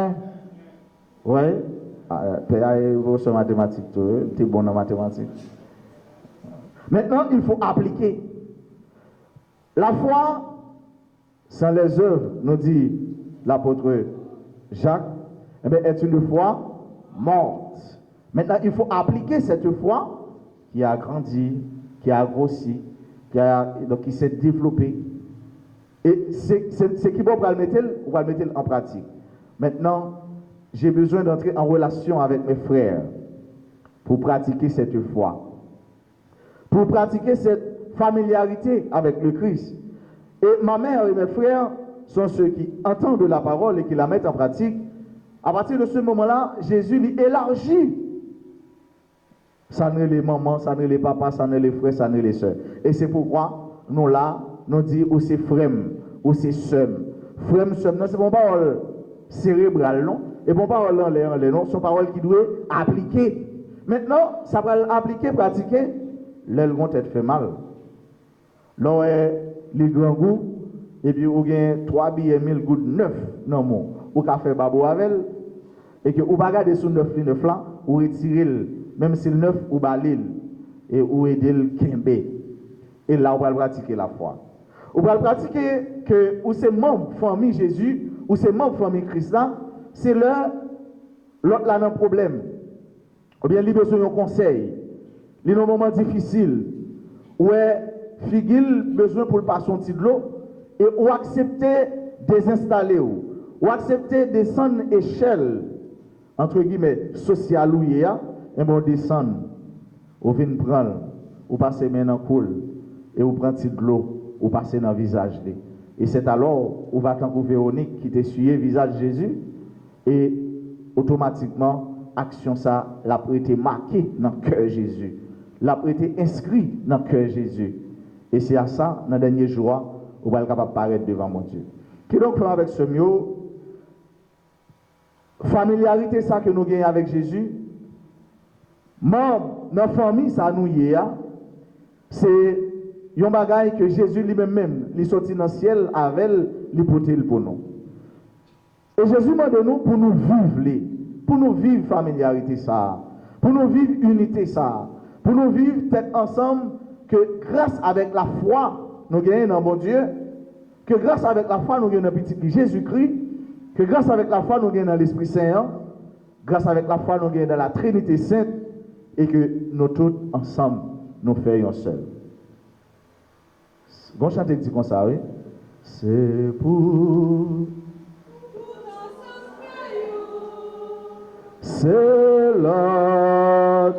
1. Ouais. PA est vos mathématiques, tu es bon en mathématiques. Maintenant, il faut appliquer. La foi, sans les œuvres, nous dit l'apôtre Jacques, est une foi morte. Maintenant, il faut appliquer cette foi qui a grandi, qui a grossi, qui s'est développée. Et c'est qui va le mettre en pratique. Maintenant, j'ai besoin d'entrer en relation avec mes frères pour pratiquer cette foi. Pour pratiquer cette familiarité avec le Christ. Et ma mère et mes frères sont ceux qui entendent la parole et qui la mettent en pratique. À partir de ce moment-là, Jésus lui élargit. Ça n'est les mamans, ça n'est les papas, ça n'est les frères, ça n'est les soeurs. Et c'est pourquoi nous là, nous disons ou c'est frère, ou c'est soeur. Frère, soeur, non, c'est bon parole cérébrale, non? Et bon parole en l'air, non? Sont paroles qui doivent appliquer. Maintenant, ça va appliquer, pratiquer. L'elles vont être fait mal. Là, les grands goûts, et puis vous avez 3 billets 1000 gouttes neufs, non, mon, ou qu'a fait babo avec, et que vous regardez sur 9 là, ou retirez, même si le 9 ou balil, et ou aider le kembe. Et là, on va pratiquer la foi. On va pratiquer que, ou c'est membre famille Jésus, ou c'est membre famille Christ là, c'est l'autre là, un problème. Ou bien, il a besoin d'un conseil. Il y a un moment difficile où figil besoin pour le passer un petit de l'eau et ou accepter désinstaller ou accepter descendre échelle entre guillemets sociale ou et bon descendre ou vient prendre ou passer main dans coule et ou prend petit de l'eau ou passer dans le visage et c'est alors où va tant Véronique qui t'essuie visage de Jésus et automatiquement action ça l'a été marqué dans le cœur de Jésus. L'a été inscrit dans le cœur de Jésus. Et c'est à ça, dans le dernier jour, on va être capable de paraître devant mon Dieu. Qui donc fait avec ce mieux, familiarité ça que nous gagnons avec Jésus, membre dans la famille ça nous y est, c'est un bagage que Jésus lui-même, il sorti dans le ciel avec lui porter pour nous. Et Jésus m'a donné nous pour nous vivre, pour nous vivre familiarité ça, pour nous vivre unité ça, pour nous vivre peut-être ensemble que grâce avec la foi, nous gagnons dans mon Dieu, que grâce avec la foi, nous gagnons dans petit Jésus-Christ, que grâce avec la foi, nous gagnons dans l'Esprit Saint, grâce avec la foi, nous gagnons dans la Trinité Sainte, et que nous tous ensemble, nous faisons seul. Bon chante dit comme ça, oui. C'est pour. C'est là.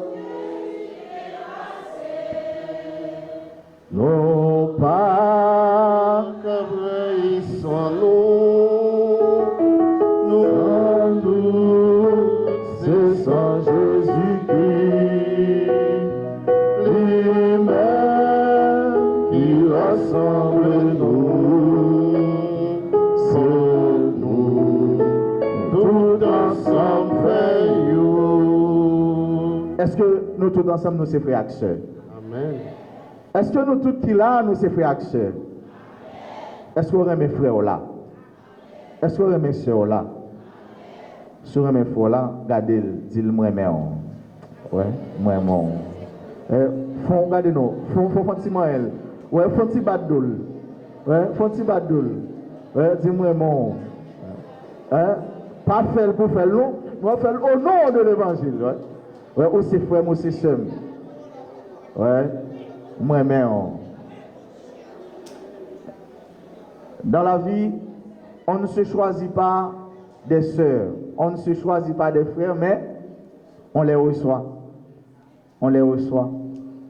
Non pas nous, c'est sans Jésus-Christ, lui-même qui rassemble nous, c'est nous, tout ensemble faisons. Est-ce que nous tous ensemble, nous sommes frères et sœurs? Amen. Est-ce que nous tous qui là, nous sommes frères et sœurs? Est-ce qu'on aime mes frères là? Est-ce qu'on aime mes sœurs là? Si on aime mes frères là, regardez, dis-le-moi, ouais, moi, regardez nous, font petit moël, ouais, font petit badoul, ouais, font petit badoul, ouais, dis-moi, hein, pas faire pour faire long, on va faire au nom de l'évangile, ouais, ouais, aussi frère, aussi sœur, ouais, moi, dans la vie, on ne se choisit pas des sœurs, on ne se choisit pas des frères, mais on les reçoit. On les reçoit.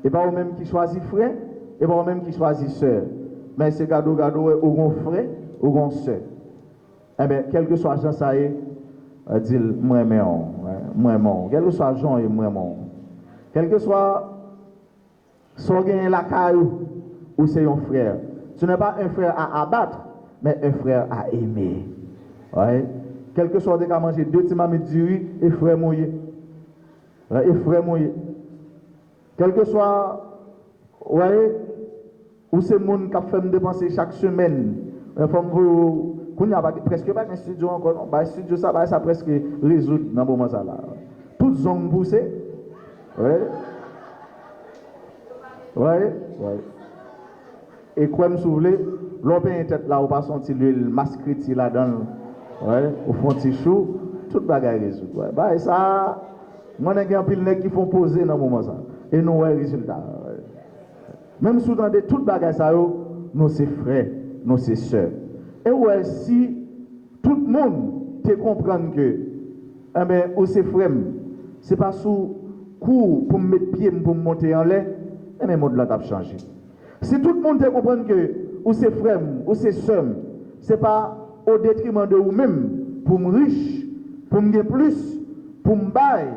Et pas eux-mêmes qui choisissent frères, et pas eux-mêmes qui choisissent sœurs. Mais c'est gado, ou gon frère, ou gon sœur. Eh bien, quel que soit Jean, ça y est, dit moi, quel que soit Jean et moi, quel que soit son gain la caillou, ou c'est un frère. Ce n'est pas un frère à abattre, mais un frère à aimer. Ouais. Quel que soit des cas manger 2 petits mamies de riz et frère mouillé. Ouais, et frère mouillé. Quel que soit, ouais, ou c'est monde qui fait me dépenser chaque semaine. Qu'on n'y a presque pas un studio encore, non? Bah, studio ça, bah, ça presque résout dans le moment ça là. Toutes zones poussées. Ouais. Ouais. Et quoi me soulever, l'on peut tête là, on passe senti l'huile mascriti là-dedans. Ouais, au fond de chou, toute bagaille résout. Ouais, bah, et ça, moi, j'ai un pile qui font poser dans le moment ça. Et nous, ouais, résultat. Ouais. Même sous dans toute bagaille ça, nous, c'est frères, nous, c'est sœurs. Et ouais, si tout le monde te comprend que, eh bien, ou c'est frère, c'est pas sous coup pour me mettre pied, pour me monter en l'air, eh bien, le monde là a changé. Si tout le monde te comprend que, ou c'est frère, ou c'est sœur, c'est pas au détriment de vous-même, pour me riche, pour me gagner plus, pour me bailler,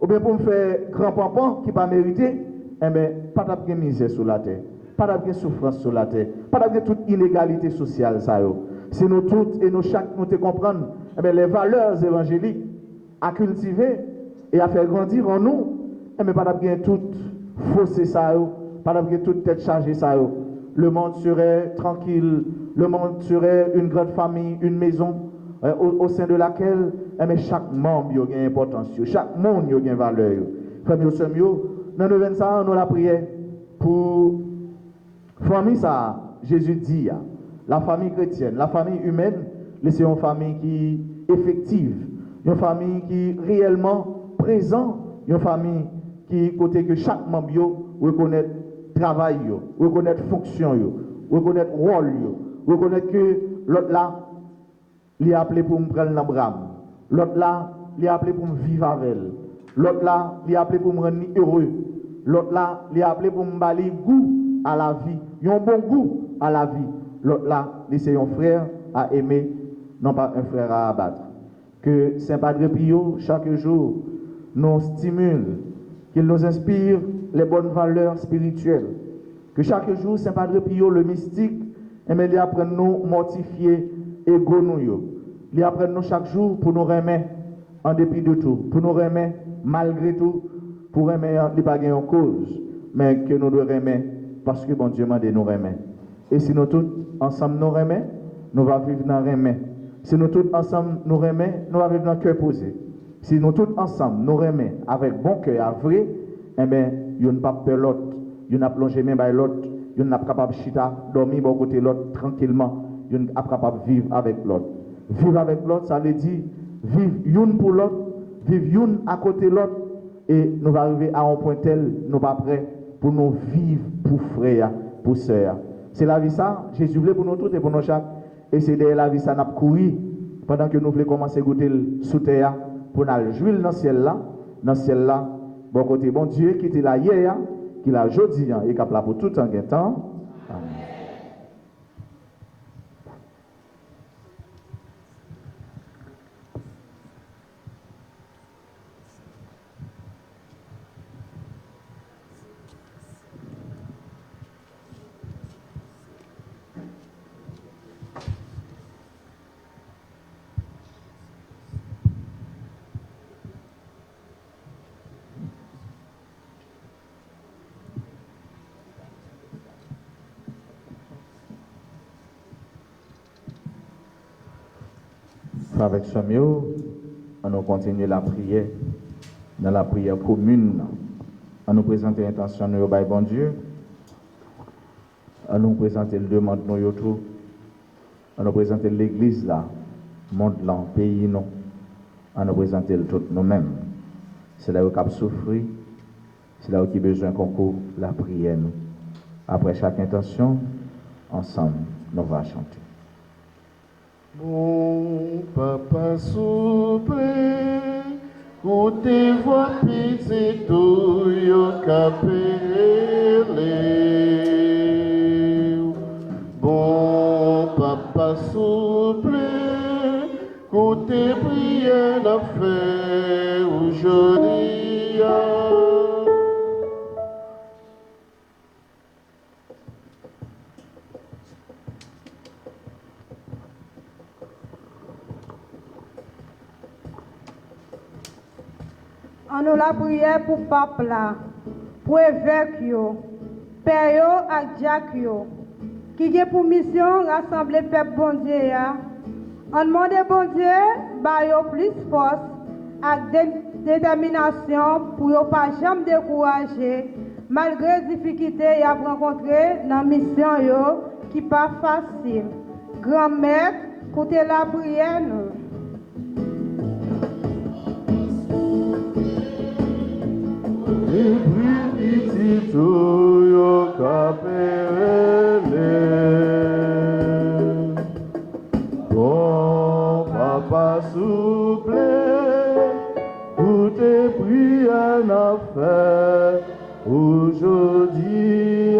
ou bien pour me faire grand papa qui pas mérité, eh bien, pas de misère sur la terre, pas de souffrance sur la terre, pas de toute inégalité sociale, ça yo. Si nous toutes et nous chaque nous te comprendre, eh bien, les valeurs évangéliques à cultiver et à faire grandir en nous, eh bien, pas de toute faussé ça yo, pas de toute tête chargée ça yo. Le monde serait tranquille, le monde serait une grande famille, une maison au sein de laquelle chaque membre a une importance, chaque monde a une valeur. Frère, dans le 25 nous la prière pour la famille, ça, Jésus dit, la famille chrétienne, la famille humaine, c'est une famille qui est effective, une famille qui est réellement présente, une famille qui côté que chaque membre reconnaît travail, reconnaître fonction, reconnaître rôle, reconnaître que l'autre là, il est appelé pour me prendre l'embram. L'autre là, il est appelé pour me vivre avec elle. L'autre là, il est appelé pour me rendre heureux. L'autre là, il est appelé pour me balayer goût à la vie. Il a un bon goût à la vie. L'autre là, c'est un frère à aimer, non pas un frère à abattre. Que Saint Padre Pio, chaque jour, nous stimule, qu'il nous inspire les bonnes valeurs spirituelles. Que chaque jour, Saint Padre Pio, le mystique, il apprend nous mortifier ego nous. Il apprend nous chaque jour pour nous remettre en dépit de tout, pour nous remettre, malgré tout, pour remettre, il n'y a pas de cause, mais que nous devons remettre, parce que bon Dieu m'a dit nous remettre. Et si nous tous ensemble nous remettre, nous allons vivre dans remettre. Si nous tous ensemble nous remettre, nous allons vivre dans le cœur posé. Si nous tous ensemble nous remettre avec bon cœur, vrai, eh bien, il n'y a pas peur l'autre, il n'y a pas plongé même par l'autre, il n'y a pas capable de chita, dormir bon côté l'autre tranquillement, il n'y a pas capable de vivre avec l'autre. Vivre avec l'autre, ça veut dire vivre une pour l'autre, vivre une à côté de l'autre, et nous allons arriver à un point tel, nous ne sommes pas prêts pour nous vivre pour frère, pour sœur. C'est la vie ça, Jésus voulait pour nous tous et pour nous chaque, et c'est derrière la vie ça, nous avons couru, pendant que nous voulons commencer à goûter sous terre, pour nous jouir dans le ciel là, bon côté, bon Dieu qui était là hier, qui l'a aujourd'hui, et qui est là pour tout un temps. Amen. Avec ce mieux, on nous continue la prière, dans la prière commune, on nous présente l'intention de nous, bon Dieu, on nous présente le demande nous tout, on nous présente l'église là, monde là, pays non, on nous présente tout nous-mêmes. C'est là où on a souffert, c'est là où il y a besoin qu'on court la prière nous. Après chaque intention, ensemble, nous allons chanter. Mon papa souple, où tes voix pisées tout yo capelé. Bon papa souple, où tes prières à faire aujourd'hui. On nous la prière pour pape là, pour évêque yo, père yo et Jacques yo, qui a pour mission rassembler peuple bon Dieu ya. On demande bon Dieu, ba yo plus force et détermination pour yo pas jamais décourager malgré les difficultés y a rencontré dans mission yo qui pas facile. Grand-mère, écoutez la prière nous. Et puis ici tout yo capelé. Bon papa souple, pour tes prières à faire aujourd'hui.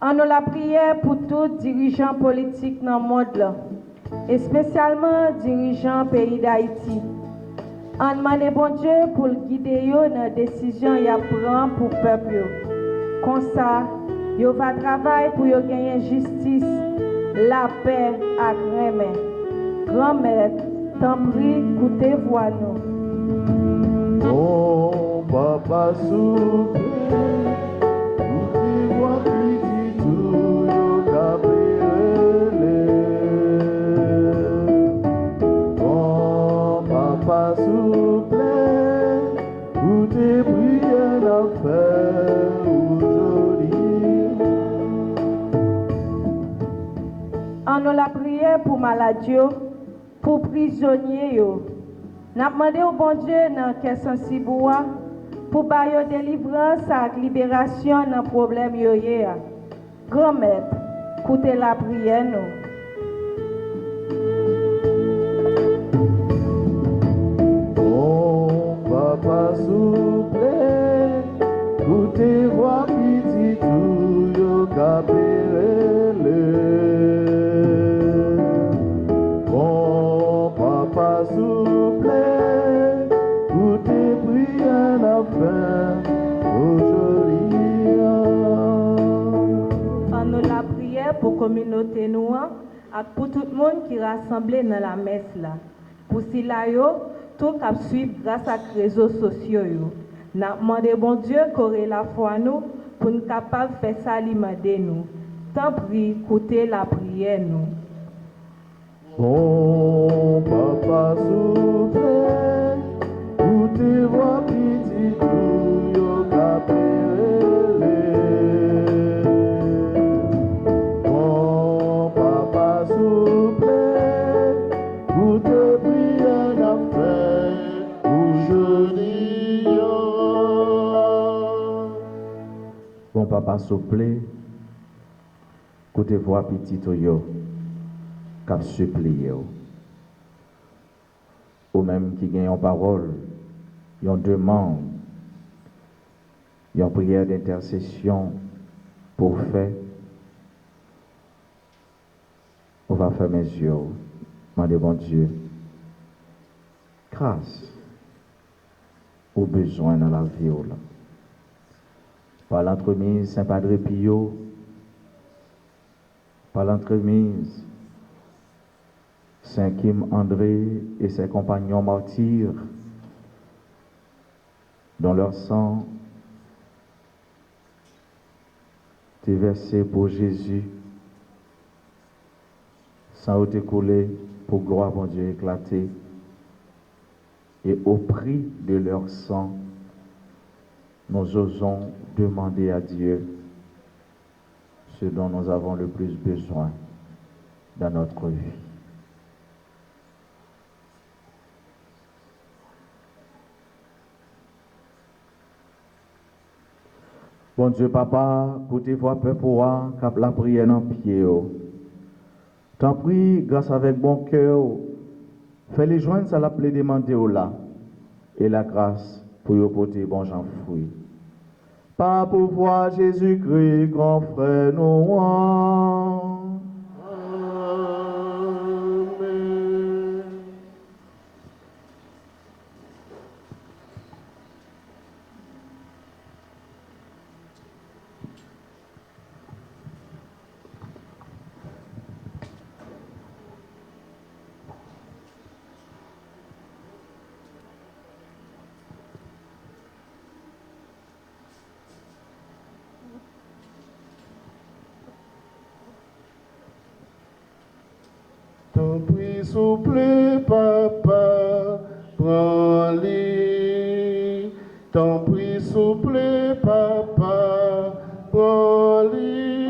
On nous la prière pour tous dirigeants politiques dans le monde là, et spécialement dirigeants pays d'Haïti. On demande bon Dieu pour guider yo dans la décision qu'il prend pour le peuple. Comme ça, yo va travailler pour yo gagner justice, la paix et remède. Grand-mère, t'en prie, écoutez voix nous. Oh, papa souple, pour tes voix petit tout yo capelé. Oh, papa souple, pour tes prières à faire aujourd'hui. On nous la prière pour maladie, pour prisonniers. N'a demandé au bon Dieu dans quel sensible pour bailler délivrance et libération dans le problème yoye. Grand-mère, écoutez la prière nous. Oh, papa souple, pour tes voix petit tout yo capelé. Bon papa souple, pour tes prières à faire aujourd'hui. On nous la prière pour la communauté noire et pour tout le monde qui est rassemblé dans la messe là. Pour cela, tout cap suivre grâce à les réseaux sociaux. N'a demandé bon Dieu qu'aurait la foi nous pour nous capables de faire ça alimenter nous. Tant pis, écoutez la prière nous. Bon papa souffle, où te vois petit tout yo capéré. Bon papa souffle, où te prière n'a fait aujourd'hui. Bon papa souffle, où te vois petit tout yo cap supplier ou même qui gagne en parole, ils demande, ils prière d'intercession pour faire. On va faire mes yeux, demander bon Dieu, grâce aux besoins dans la vie. Par l'entremise Saint-Padre Pio, par l'entremise Saint Kim André et ses compagnons martyrs, dont leur sang est versé pour Jésus, sang est écoulé pour gloire mon Dieu éclater, et au prix de leur sang, nous osons demander à Dieu ce dont nous avons le plus besoin dans notre vie. Bon Dieu, papa, pour tes voix, peuple, cap la prière en pied. T'en prie, grâce avec bon cœur, fais les joindre, ça l'a plaît demander au là, et la grâce pour y porter bon j'en fruit. Par pouvoir Jésus-Christ, grand frère, nous. Ton prix souple, papa, prends-les. Ton prix souple, papa, prends-les.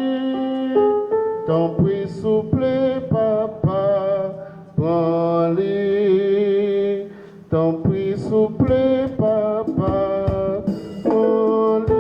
Ton prix souple, papa, prends-les. Ton prix souple, papa, prends-les.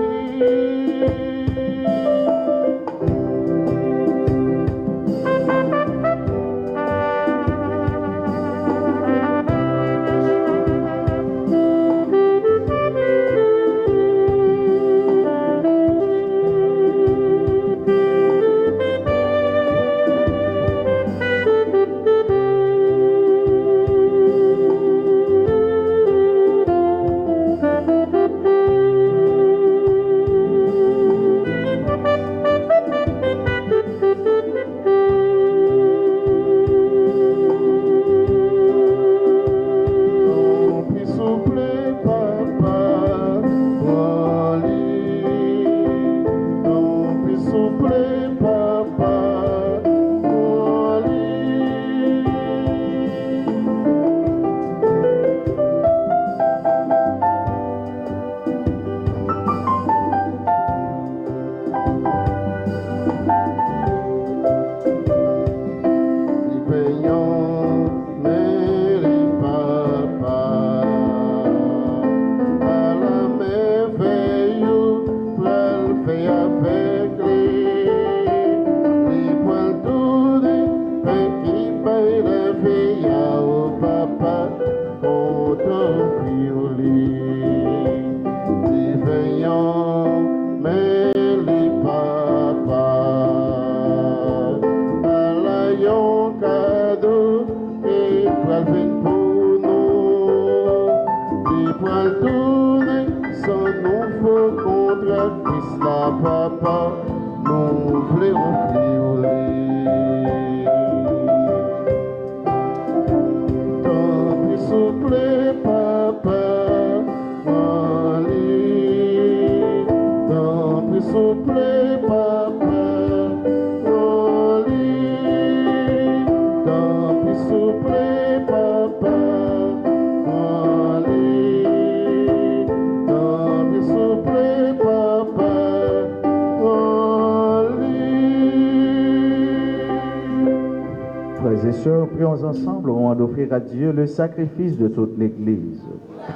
Papa, nous voulons violer. Ton souffler, papa, Molly. Tant pis souffler, papa, Molly. Tant pis souffler, papa, Molly. Tant pis souffler, papa, Frères et sœurs, prions ensemble au moment d'offrir à Dieu le sacrifice de toute l'Église.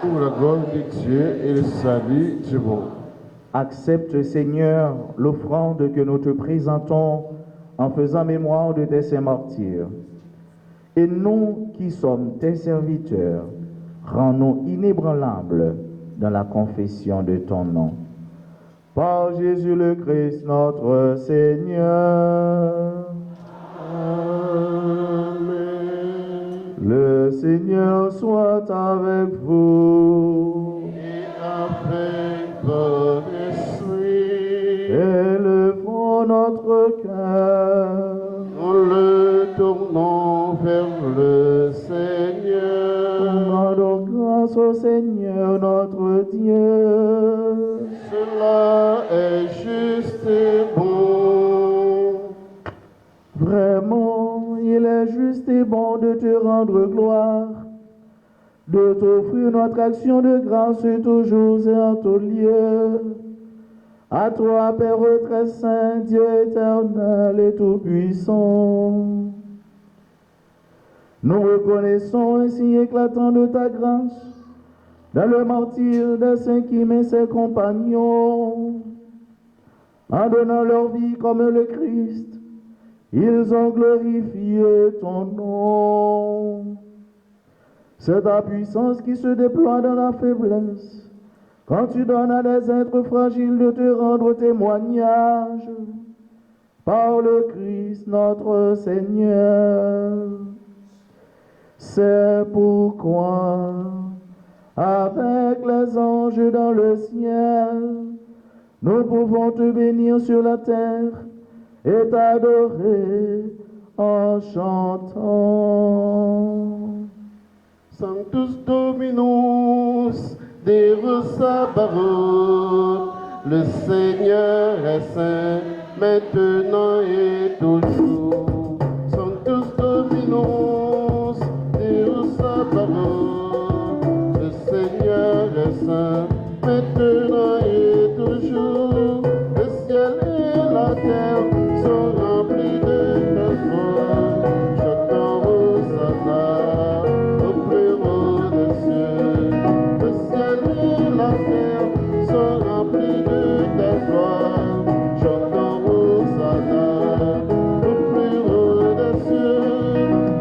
pour la gloire de Dieu et le salut du monde. Accepte, Seigneur, l'offrande que nous te présentons en faisant mémoire de tes saints martyrs. Et nous qui sommes tes serviteurs, rends-nous inébranlables dans la confession de ton nom. Par Jésus le Christ, notre Seigneur. Le Seigneur soit avec vous. Et avec votre esprit, Élevons notre cœur. nous le tournons vers le Seigneur. Rendons grâce au Seigneur notre Dieu. Cela est juste et bon. Vraiment, il est juste et bon de te rendre gloire, de t'offrir notre action de grâce toujours et en tout lieu. À toi, Père très saint, Dieu éternel et tout-puissant. Nous reconnaissons un signe éclatant de ta grâce dans le martyre des saints qui et ses compagnons. En donnant leur vie comme le Christ, ils ont glorifié ton nom. C'est ta puissance qui se déploie dans la faiblesse, quand tu donnes à des êtres fragiles de te rendre témoignage. Par le Christ notre Seigneur. C'est pourquoi, avec les anges dans le ciel, nous pouvons te bénir sur la terre et t'adorer en chantant. Sanctus Dominus, Deus Sabaoth, le Seigneur est saint, maintenant et toujours. Sanctus Dominus, Deus Sabaoth, le Seigneur est saint, maintenant et toujours. Le ciel et la terre sont remplis de ta gloire. Chantons Hosanna au plus haut des cieux. Le ciel et la terre sont remplis de ta gloire. Chantons Hosanna au plus haut des cieux.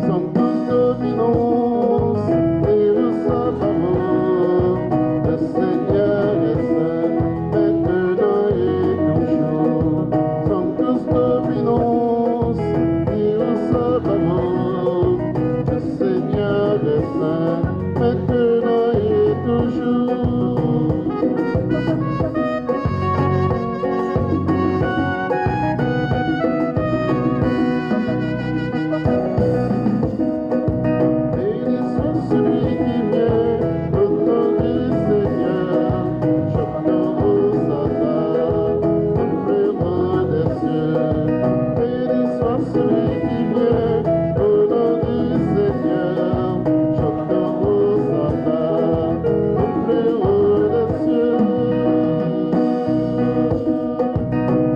Sanctus Dominus, Deus Sabaoth, le Seigneur est saint, maintenant et toujours. Sanctus Dominus, Deus Sabaoth, le Seigneur est saint, maintenant et toujours. Béni soit celui qui vient au nom du Seigneur. Chantons Hosanna au plus haut des cieux. Béni soit celui qui vient au nom du Seigneur. Chantons Hosanna au plus haut des cieux.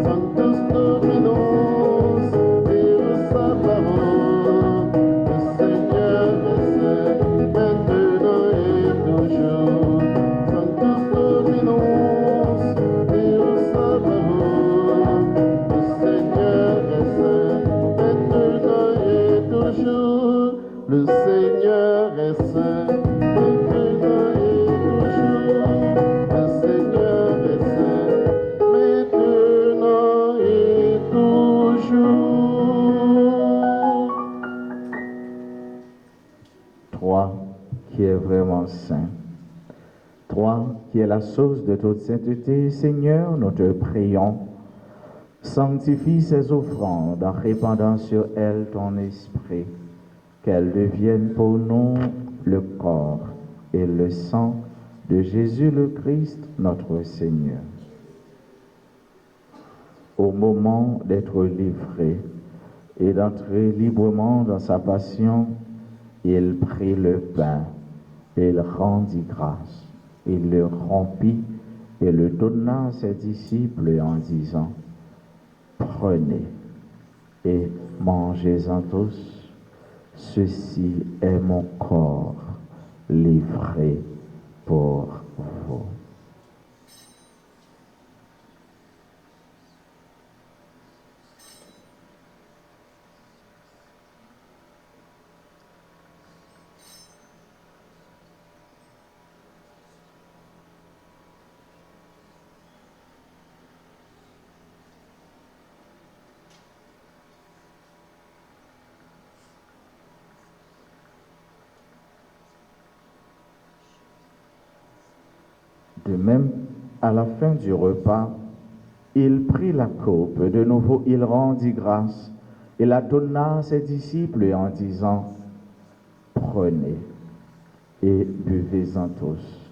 Sanctus Dominus, Deus Sabaoth, le Seigneur est saint, maintenant et toujours. Sanctus Dominus, Deus Sabaoth, le Seigneur est saint, maintenant et toujours. Le Seigneur est saint, maintenant et toujours. Le Seigneur est saint, maintenant et toujours. Toi qui es vraiment saint, toi qui es la source de toute sainteté, Seigneur, nous te prions. Sanctifie ces offrandes en répandant sur elles ton esprit, qu'elles deviennent pour nous le corps et le sang de Jésus le Christ, notre Seigneur. Au moment d'être livré et d'entrer librement dans sa passion, il prit le pain, il rendit grâce, il le rompit et le donna à ses disciples en disant, « Prenez et mangez-en tous, ceci est mon corps livré pour vous. » De même, à la fin du repas, il prit la coupe, de nouveau il rendit grâce et la donna à ses disciples en disant, « Prenez et buvez-en tous,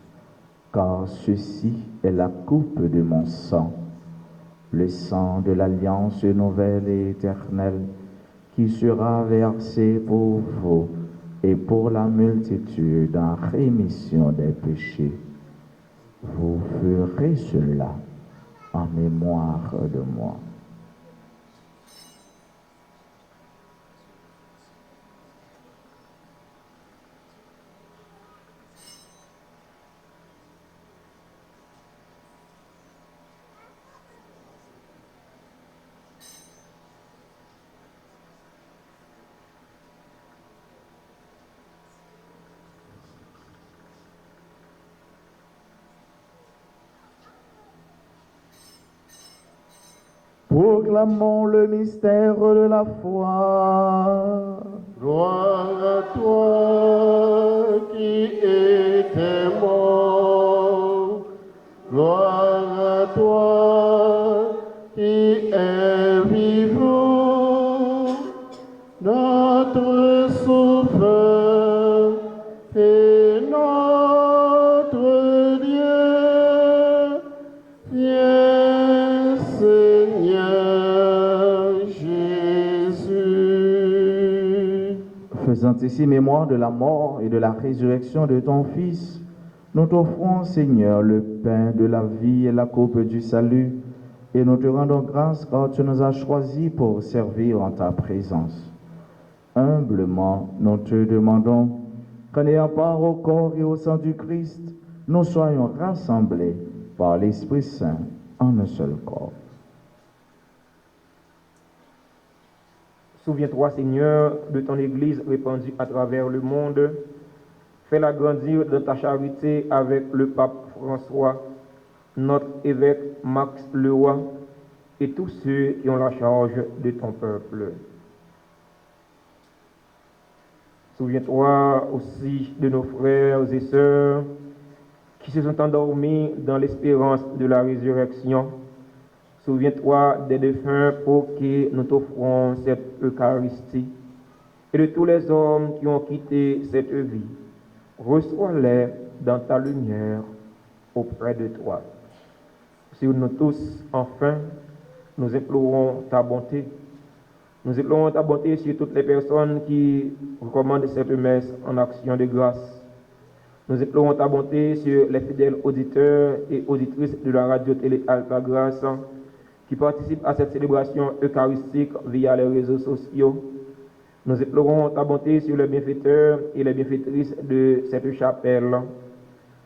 car ceci est la coupe de mon sang, le sang de l'alliance nouvelle et éternelle, qui sera versé pour vous et pour la multitude en rémission des péchés. Vous ferez cela en mémoire de moi. » Proclamons le mystère de la foi. Gloire à toi qui étais mort. Gloire à toi qui es vivant. Notre Sauveur et notre Dieu. Viens, Seigneur Jésus. Faisant ici mémoire de la mort et de la résurrection de ton Fils, nous t'offrons, Seigneur, le pain de la vie et la coupe du salut, et nous te rendons grâce car tu nous as choisis pour servir en ta présence. Humblement, nous te demandons qu'en ayant part au corps et au sang du Christ, nous soyons rassemblés par l'Esprit Saint en un seul corps. Souviens-toi, Seigneur, de ton Église répandue à travers le monde. Fais-la grandir dans ta charité avec le pape François, notre évêque Max Leroy et tous ceux qui ont la charge de ton peuple. Souviens-toi aussi de nos frères et sœurs qui se sont endormis dans l'espérance de la résurrection. Souviens-toi des défunts pour qui nous t'offrons cette Eucharistie et de tous les hommes qui ont quitté cette vie. Reçois-les dans ta lumière auprès de toi. Sur nous tous, enfin, nous implorons ta bonté. Nous implorons ta bonté sur toutes les personnes qui recommandent cette messe en action de grâce. Nous implorons ta bonté sur les fidèles auditeurs et auditrices de la radio-télé Alta Grâce qui participent à cette célébration eucharistique via les réseaux sociaux. Nous implorons ta bonté sur les bienfaiteurs et les bienfaitrices de cette chapelle.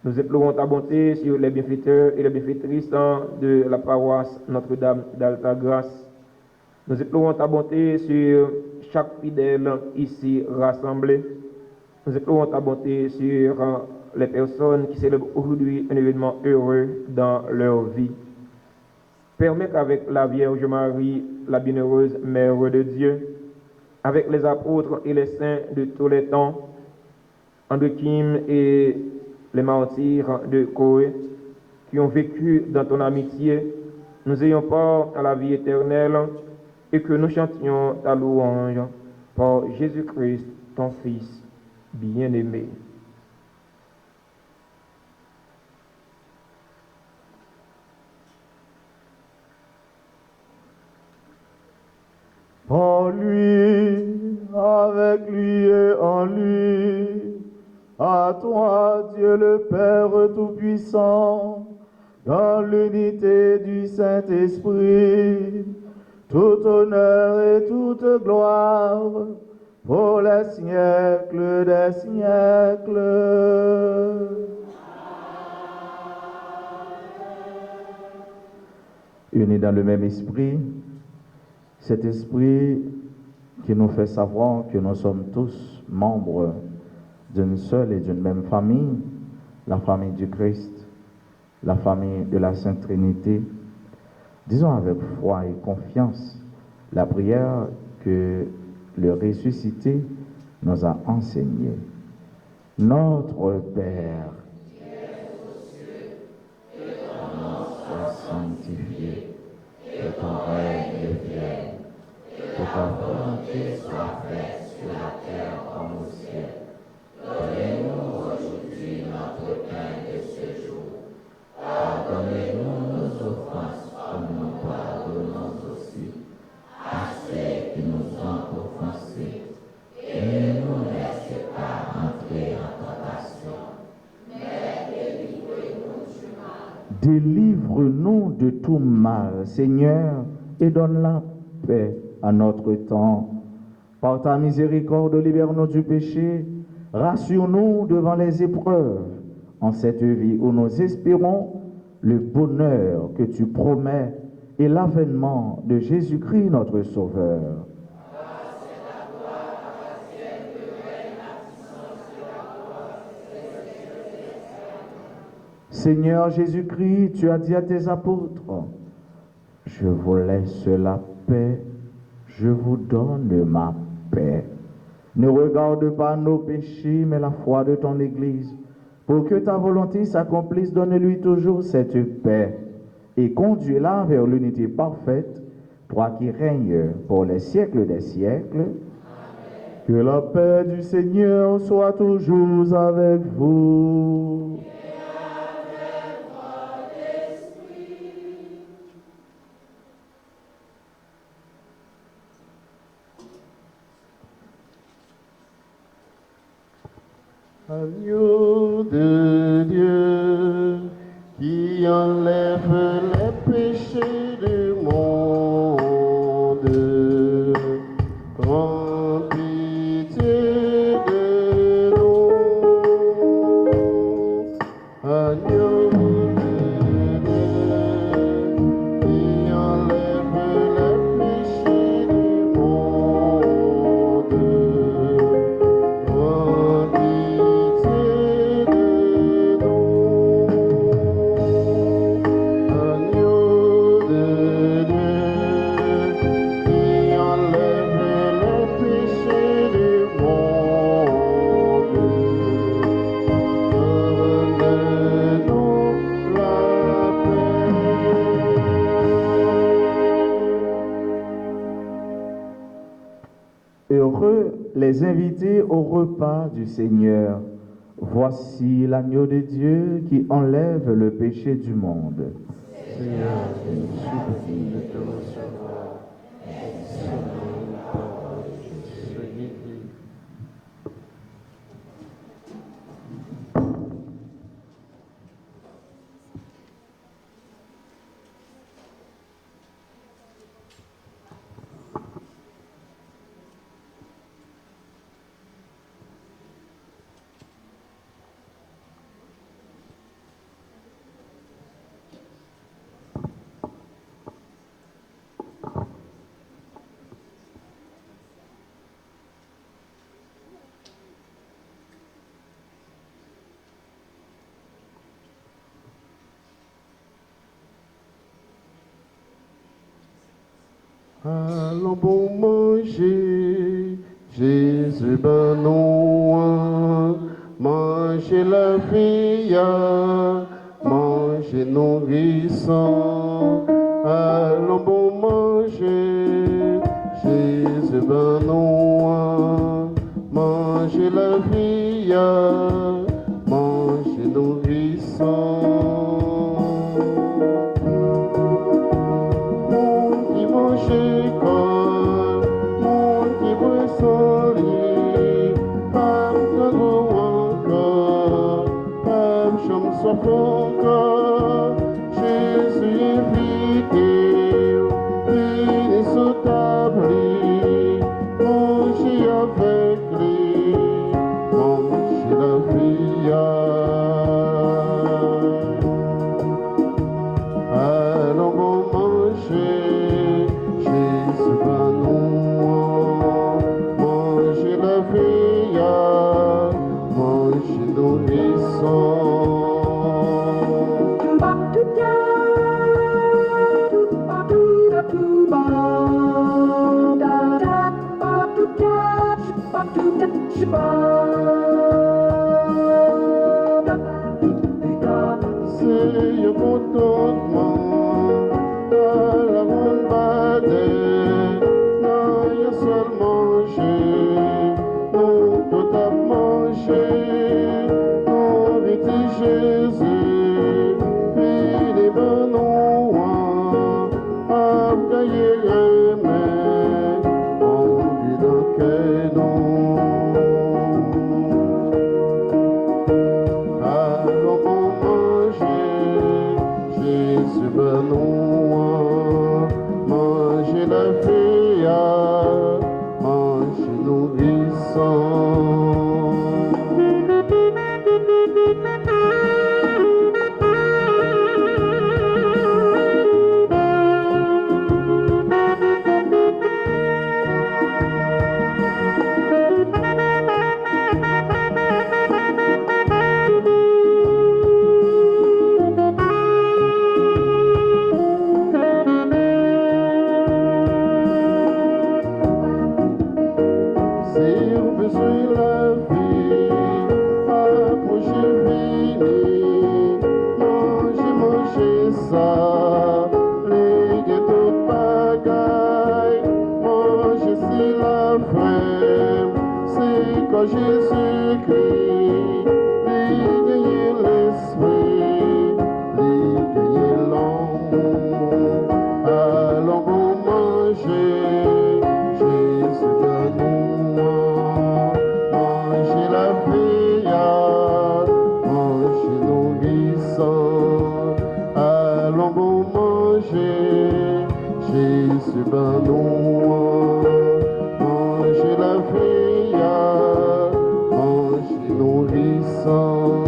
Nous implorons ta bonté sur les bienfaiteurs et les bienfaitrices de la paroisse Notre-Dame d'Alta Grâce. Nous implorons ta bonté sur chaque fidèle ici rassemblé. Nous implorons ta bonté sur les personnes qui célèbrent aujourd'hui un événement heureux dans leur vie. Permets qu'avec la Vierge Marie, la bienheureuse Mère de Dieu, avec les apôtres et les saints de tous les temps, André-Kim et les martyrs de Corée, qui ont vécu dans ton amitié, nous ayons part à la vie éternelle et que nous chantions ta louange par Jésus-Christ, ton Fils bien-aimé. En lui, avec lui et en lui, à toi, Dieu le Père Tout-Puissant, dans l'unité du Saint-Esprit, tout honneur et toute gloire pour les siècles des siècles. Unis dans le même esprit, cet esprit qui nous fait savoir que nous sommes tous membres d'une seule et d'une même famille, la famille du Christ, la famille de la Sainte Trinité. Disons avec foi et confiance la prière que le ressuscité nous a enseignée. Notre Père, qui es aux cieux, que ton nom soit sanctifié, que ton règne vienne, que ta volonté soit faite sur la terre comme au ciel. Donnez-nous aujourd'hui notre pain de ce jour. Pardonnez-nous nos offenses comme nous pardonnons aussi à ceux qui nous ont offensés. Et ne nous laissez pas entrer en tentation, mais délivrez-nous du mal. Délivre-nous de tout mal, Seigneur, et donne la paix à notre temps. Par ta miséricorde, libère-nous du péché, rassure-nous devant les épreuves, en cette vie où nous espérons le bonheur que tu promets et l'avènement de Jésus-Christ notre Sauveur. Seigneur Jésus-Christ, tu as dit à tes apôtres, je vous laisse la paix, je vous donne ma paix. Ne regarde pas nos péchés, mais la foi de ton Église. Pour que ta volonté s'accomplisse, donne-lui toujours cette paix et conduis-la vers l'unité parfaite, toi qui règnes pour les siècles des siècles. Amen. Que la paix du Seigneur soit toujours avec vous. Agneau de Dieu qui enlève les péchés du monde, prends pitié de nous. Agneau de Dieu qui enlève les péchés du monde, prends pitié de nous. Agneau de Dieu qui enlève les péchés du monde, donne-nous la paix. Heureux les invités au repas du Seigneur. Voici l'agneau de Dieu qui enlève le péché du monde. Seigneur, je nous supplie de te recevoir, et selon la parole de celui-ci. Allons bon manger, Jésus ben nous, manger la vie, manger nourrissant. Allons bon manger, Jésus ben nous, manger la vie, manger nourrissant. Manger comme soif encore, Jésus invité, vini sous table, manger avec lui, manger la vie. Allons bon manger, Jésus va nous manger la vie, manger nourrissons. C'est un contentement à la ronde badée, non, il y a seul manger, non, tout à manger, non, vite Jésus, puis les bons à cahier les mains, on dit dans quel nom. Allons bon manger, Jésus ben nous manger la vie, manger nourrissons. Si on besoin la vie, approchez vini, manger ça, les gâteaux de bagaille, manger si la faim, c'est quand Jésus-Christ, les gagner l'esprit, les gagner l'amour, allons bon manger, Jésus de nous, manger la vie, manger nourrissons, allons bon manger, Jésus ben nous, manger la vie, manger nourrissons.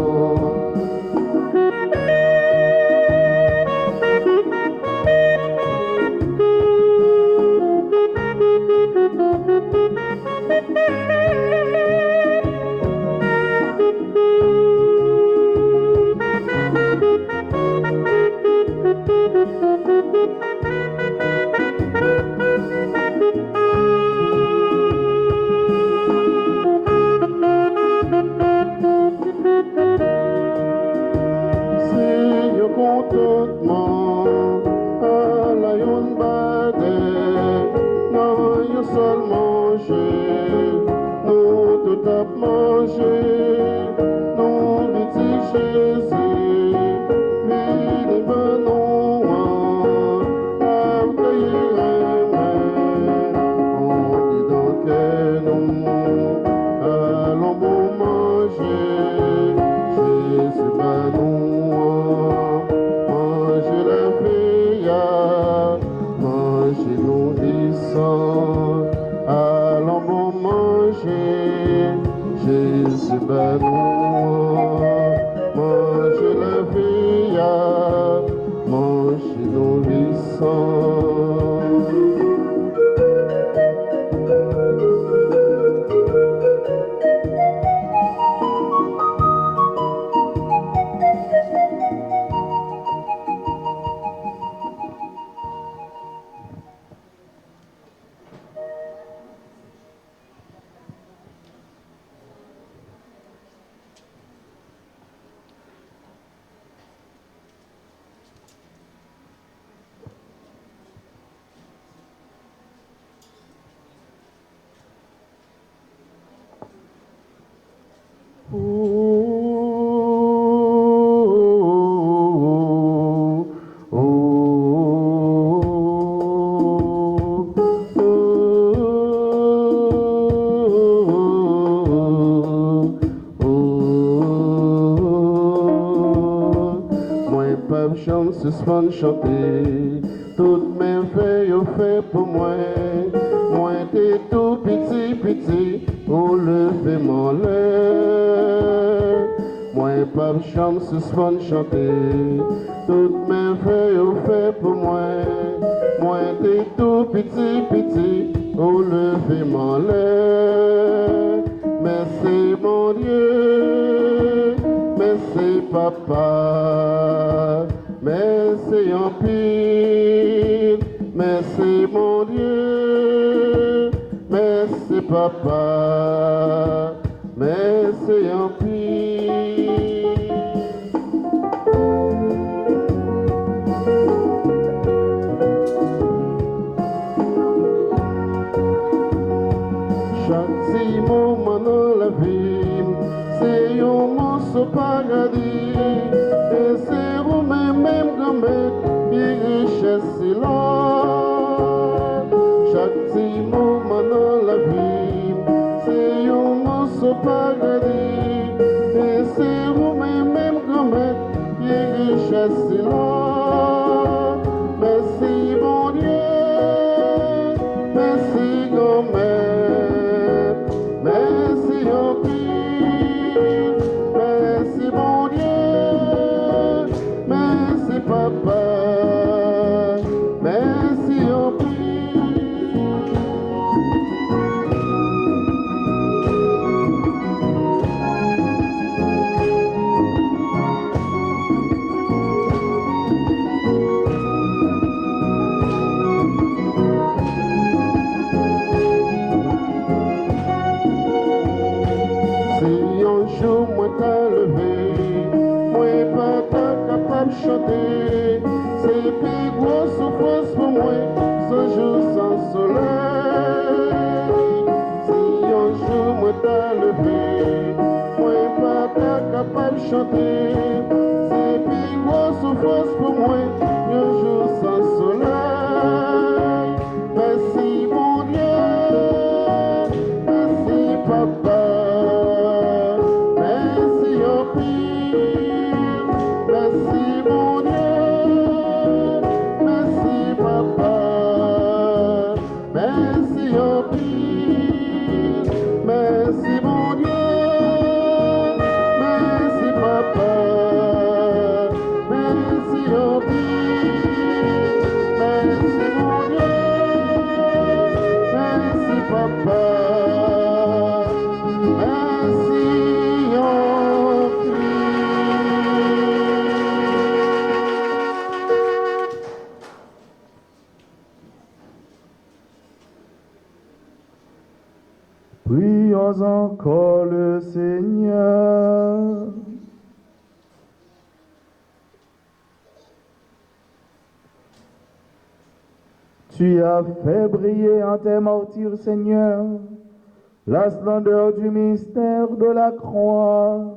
C'est un contentement à la yon badée, non, yon seul manger, nous tout à manger, nous vite Jésus, vini ben nous, à cueillir les mains, on dit dans quel nom, allons bon manger, Jésus ben nous, manger la vie, manger nourrissons, allons bon manger, Jésus ben nous, manger la vie, manger nourrissons. chambre suspend chanter. Toutes mes feuilles au fait pour moi. Moi t'es tout petit, petit, pour lever mon lait. Moi pas chambre suspend chanter. Toutes mes feuilles au fait pour moi. Moi t'es tout petit, petit, pour lever mon lait. Merci mon Dieu, merci papa, merci en pile, merci mon Dieu, merci papa, merci en pile. Chaque moment dans la vie, c'est un morceau paradis. Et c'est vous-même, même grand-mère, qui richesse est là. Chaque moment dans la vie, c'est un morceau paradis. Et c'est vous-même, même grand-mère, qui richesse est là. Merci mon Dieu, merci grand-mère. Merci en pile, merci mon Dieu, merci papa, merci en pile. Si un jour moi t'as levé, moi pas t'as capable de chanter. C'est plus gros souffrance pour moi, ce jour sans soleil. Si un jour moi t'as levé, moi pas t'as capable de chanter. C'est plus gros souffrance pour moi, un jour sans soleil. Merci mon Dieu, merci papa. Merci en pile, merci mon Dieu, merci papa, merci en pile, merci mon Dieu, merci papa, merci en pile, merci mon Dieu, merci papa. Prions encore le Seigneur. Tu as fait briller en tes martyrs, Seigneur, la splendeur du mystère de la croix.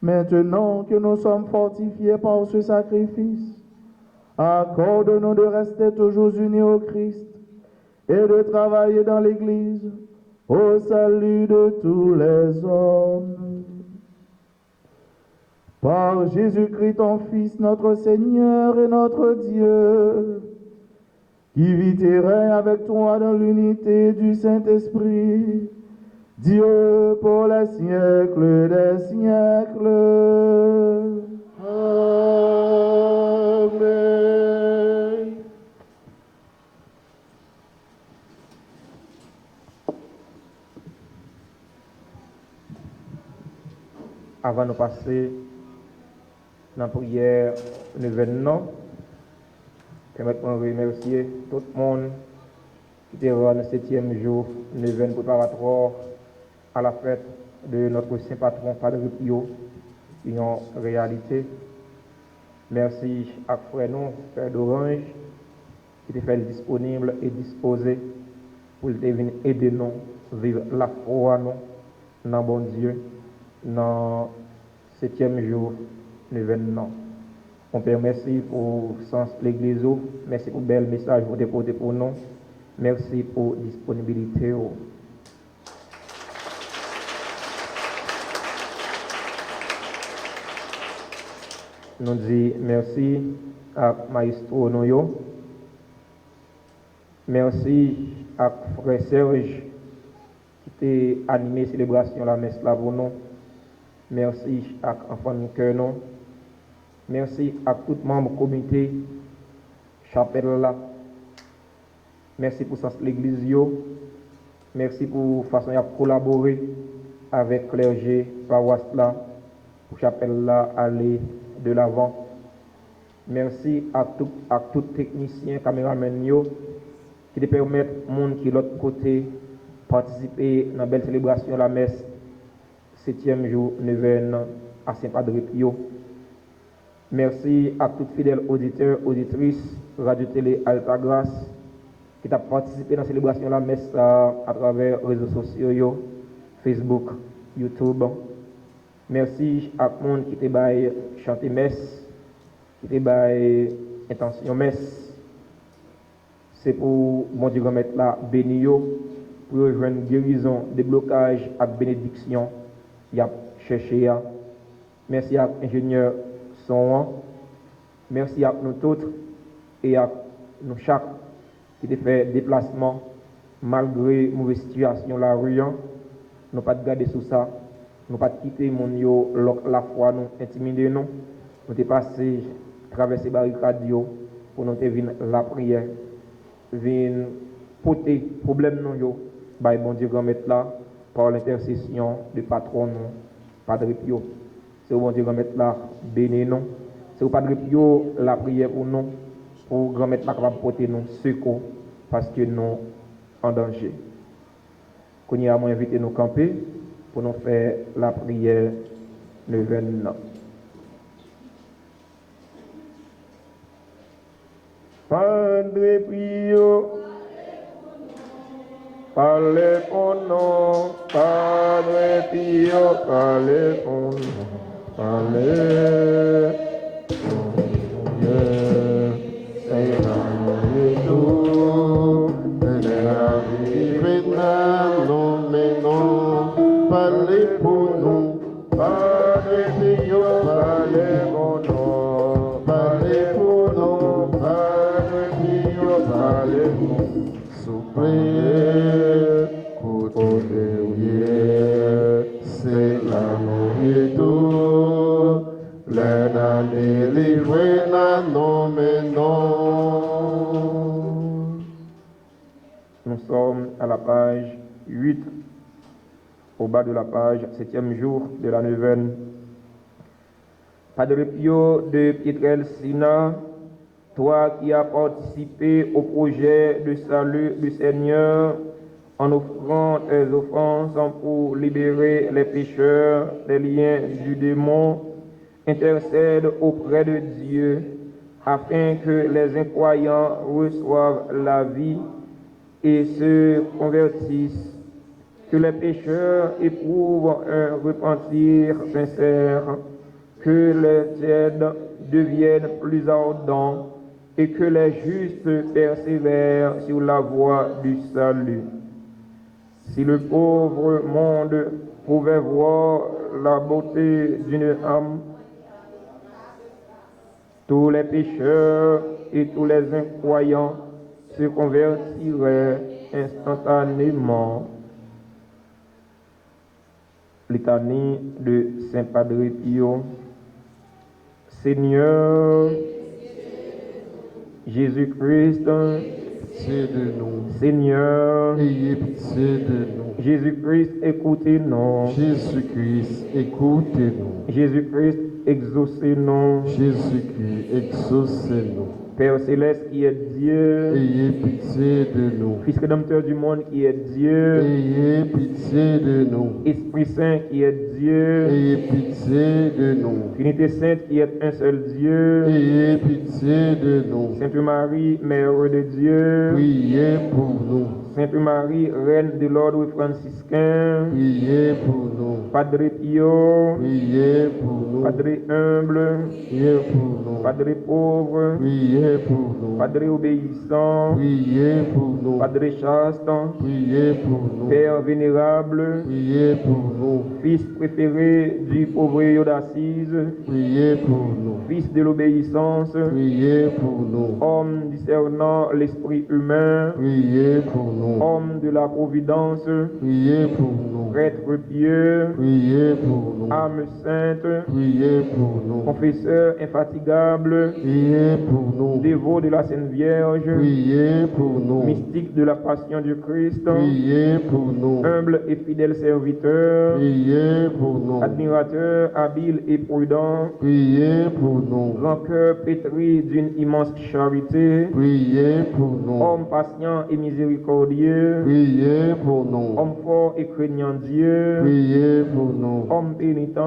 Maintenant que nous sommes fortifiés par ce sacrifice, accorde-nous de rester toujours unis au Christ et de travailler dans l'Église au salut de tous les hommes. Par Jésus-Christ, ton Fils, notre Seigneur et notre Dieu, qui vit et règne avec toi dans l'unité du Saint-Esprit, Dieu pour les siècles des siècles. Amen. Avant de passer dans la prière événement, permettez-moi de remercier tout le monde qui était dans le 7e jour de l'événement préparatoire à la fête de notre saint patron Padre Pio, une réalité. Merci à frère nous, Père d'Orange, qui était fait disponible et disposé pour venir aider nous à vivre la foi nous, dans bon Dieu, dans le 7e jour de l'événement. On peut merci pour sens l'église, merci pour le bel message que vous déposez pour nous, merci pour la disponibilité. Nous disons merci à Maestro Noyo. Merci à Frère Serge qui a animé la célébration la messe là pour nous. Merci à l'enfant de cœur nous. Merci à tout membre du comité chapelle là. Merci pour l'église. Merci pour la façon de collaborer avec le clergé, paroisse là, pour chapelle là aller de l'avant. Merci à tout technicien, caméraman qui te permettent aux gens qui de l'autre côté participer à la belle célébration de la messe 7e jour 9e à Saint-Padre Pio. Merci à tous fidèles auditeurs, auditrices, Radio-Télé Altagrace qui t'a participé à la célébration de la messe à travers les réseaux sociaux, Facebook, YouTube. Merci à tout le monde qui t'a chanté messe, qui t'a intention messe. C'est pour mon Dieu remettre là béni pour rejoindre guérison, déblocage et bénédiction. Il a cherché. Merci à l'ingénieur Son. Merci à nous tous et à nous chaque qui a fait déplacement malgré la mauvaise situation la rue. Nous pas de garder sous ça. Nous pas de quitter mon yo la foi nous intimider nous. Nous t'es passé traverser barricade pour nous te venir la prière. Vin porter problème non yo by bon Dieu grand mettre là par l'intercession du patron nous Padre Pio. C'est bon Dieu grand mettre là béni nous. C'est au Padre Pio la prière pour nous pour grand mettre là capable porter nous secours parce que nous en danger. Qu'on y a moi invité nous camper pour nous faire la prière le 29. Padre Pio, parlez pour nous, Padre Pio, parlez pour nous, parlez pour nous, Seigneur tout, la vie nous menons, parlez pour nous, Padre Pio, parlez pour nous, parlez pour nous, parlez-nous, souffrez, côté c'est la nuit tout, l'un délivré, la non mais non. Nous sommes à la page 8, au bas de la page, 7e jour de la 9e. Padre Pio de Pietrelcina, toi qui as participé au projet de salut du Seigneur en offrant tes offenses pour libérer les pécheurs des liens du démon, intercède auprès de Dieu afin que les incroyants reçoivent la vie et se convertissent, que les pécheurs éprouvent un repentir sincère, que les tièdes deviennent plus ardents et que les justes persévèrent sur la voie du salut. Si le pauvre monde pouvait voir la beauté d'une âme, tous les pécheurs et tous les incroyants se convertiraient instantanément. Litanie de Saint Padre Pio. Seigneur Jésus-Christ, pitié de nous. Seigneur, Ayez pitié de nous. Jésus-Christ, écoutez-nous. Jésus-Christ, écoutez-nous. Jésus-Christ, exaucez-nous. Jésus-Christ, exaucez-nous. Père céleste qui est Dieu, Ayez pitié de nous. Fils rédempteur du monde qui est Dieu, Ayez pitié de nous. Esprit Saint qui est Dieu, Ayez pitié de nous. Trinité Sainte qui est un seul Dieu, Ayez pitié de nous. Sainte Marie, Mère de Dieu, Priez pour nous. Sainte Marie, Reine de l'ordre franciscain, priez pour nous. Padre Pio, Priez pour nous. Padre humble, Priez pour nous. Padre pauvre, Priez pour nous. Padre obéissant, Priez pour nous. Padre chaste, Priez pour nous. Père vénérable, Priez pour nous. Fils préféré du pauvre d'Assise, Priez pour nous. Fils de l'obéissance, Priez pour nous. homme discernant l'esprit humain, Priez pour nous. homme de la providence, Priez pour nous. prêtre pieux, Priez pour nous. âme sainte, Priez pour nous. confesseur infatigable, Priez pour nous. dévot de la Sainte Vierge, Priez pour nous. mystique de la passion du Christ, Priez pour nous. humble et fidèle serviteur, Priez pour nous. admirateur, habile et prudent, Priez pour nous. grand cœur pétri d'une immense charité, Priez pour nous. homme patient et miséricordieux, Priez pour nous. homme fort et craignant Dieu, Priez pour nous. homme pénitent,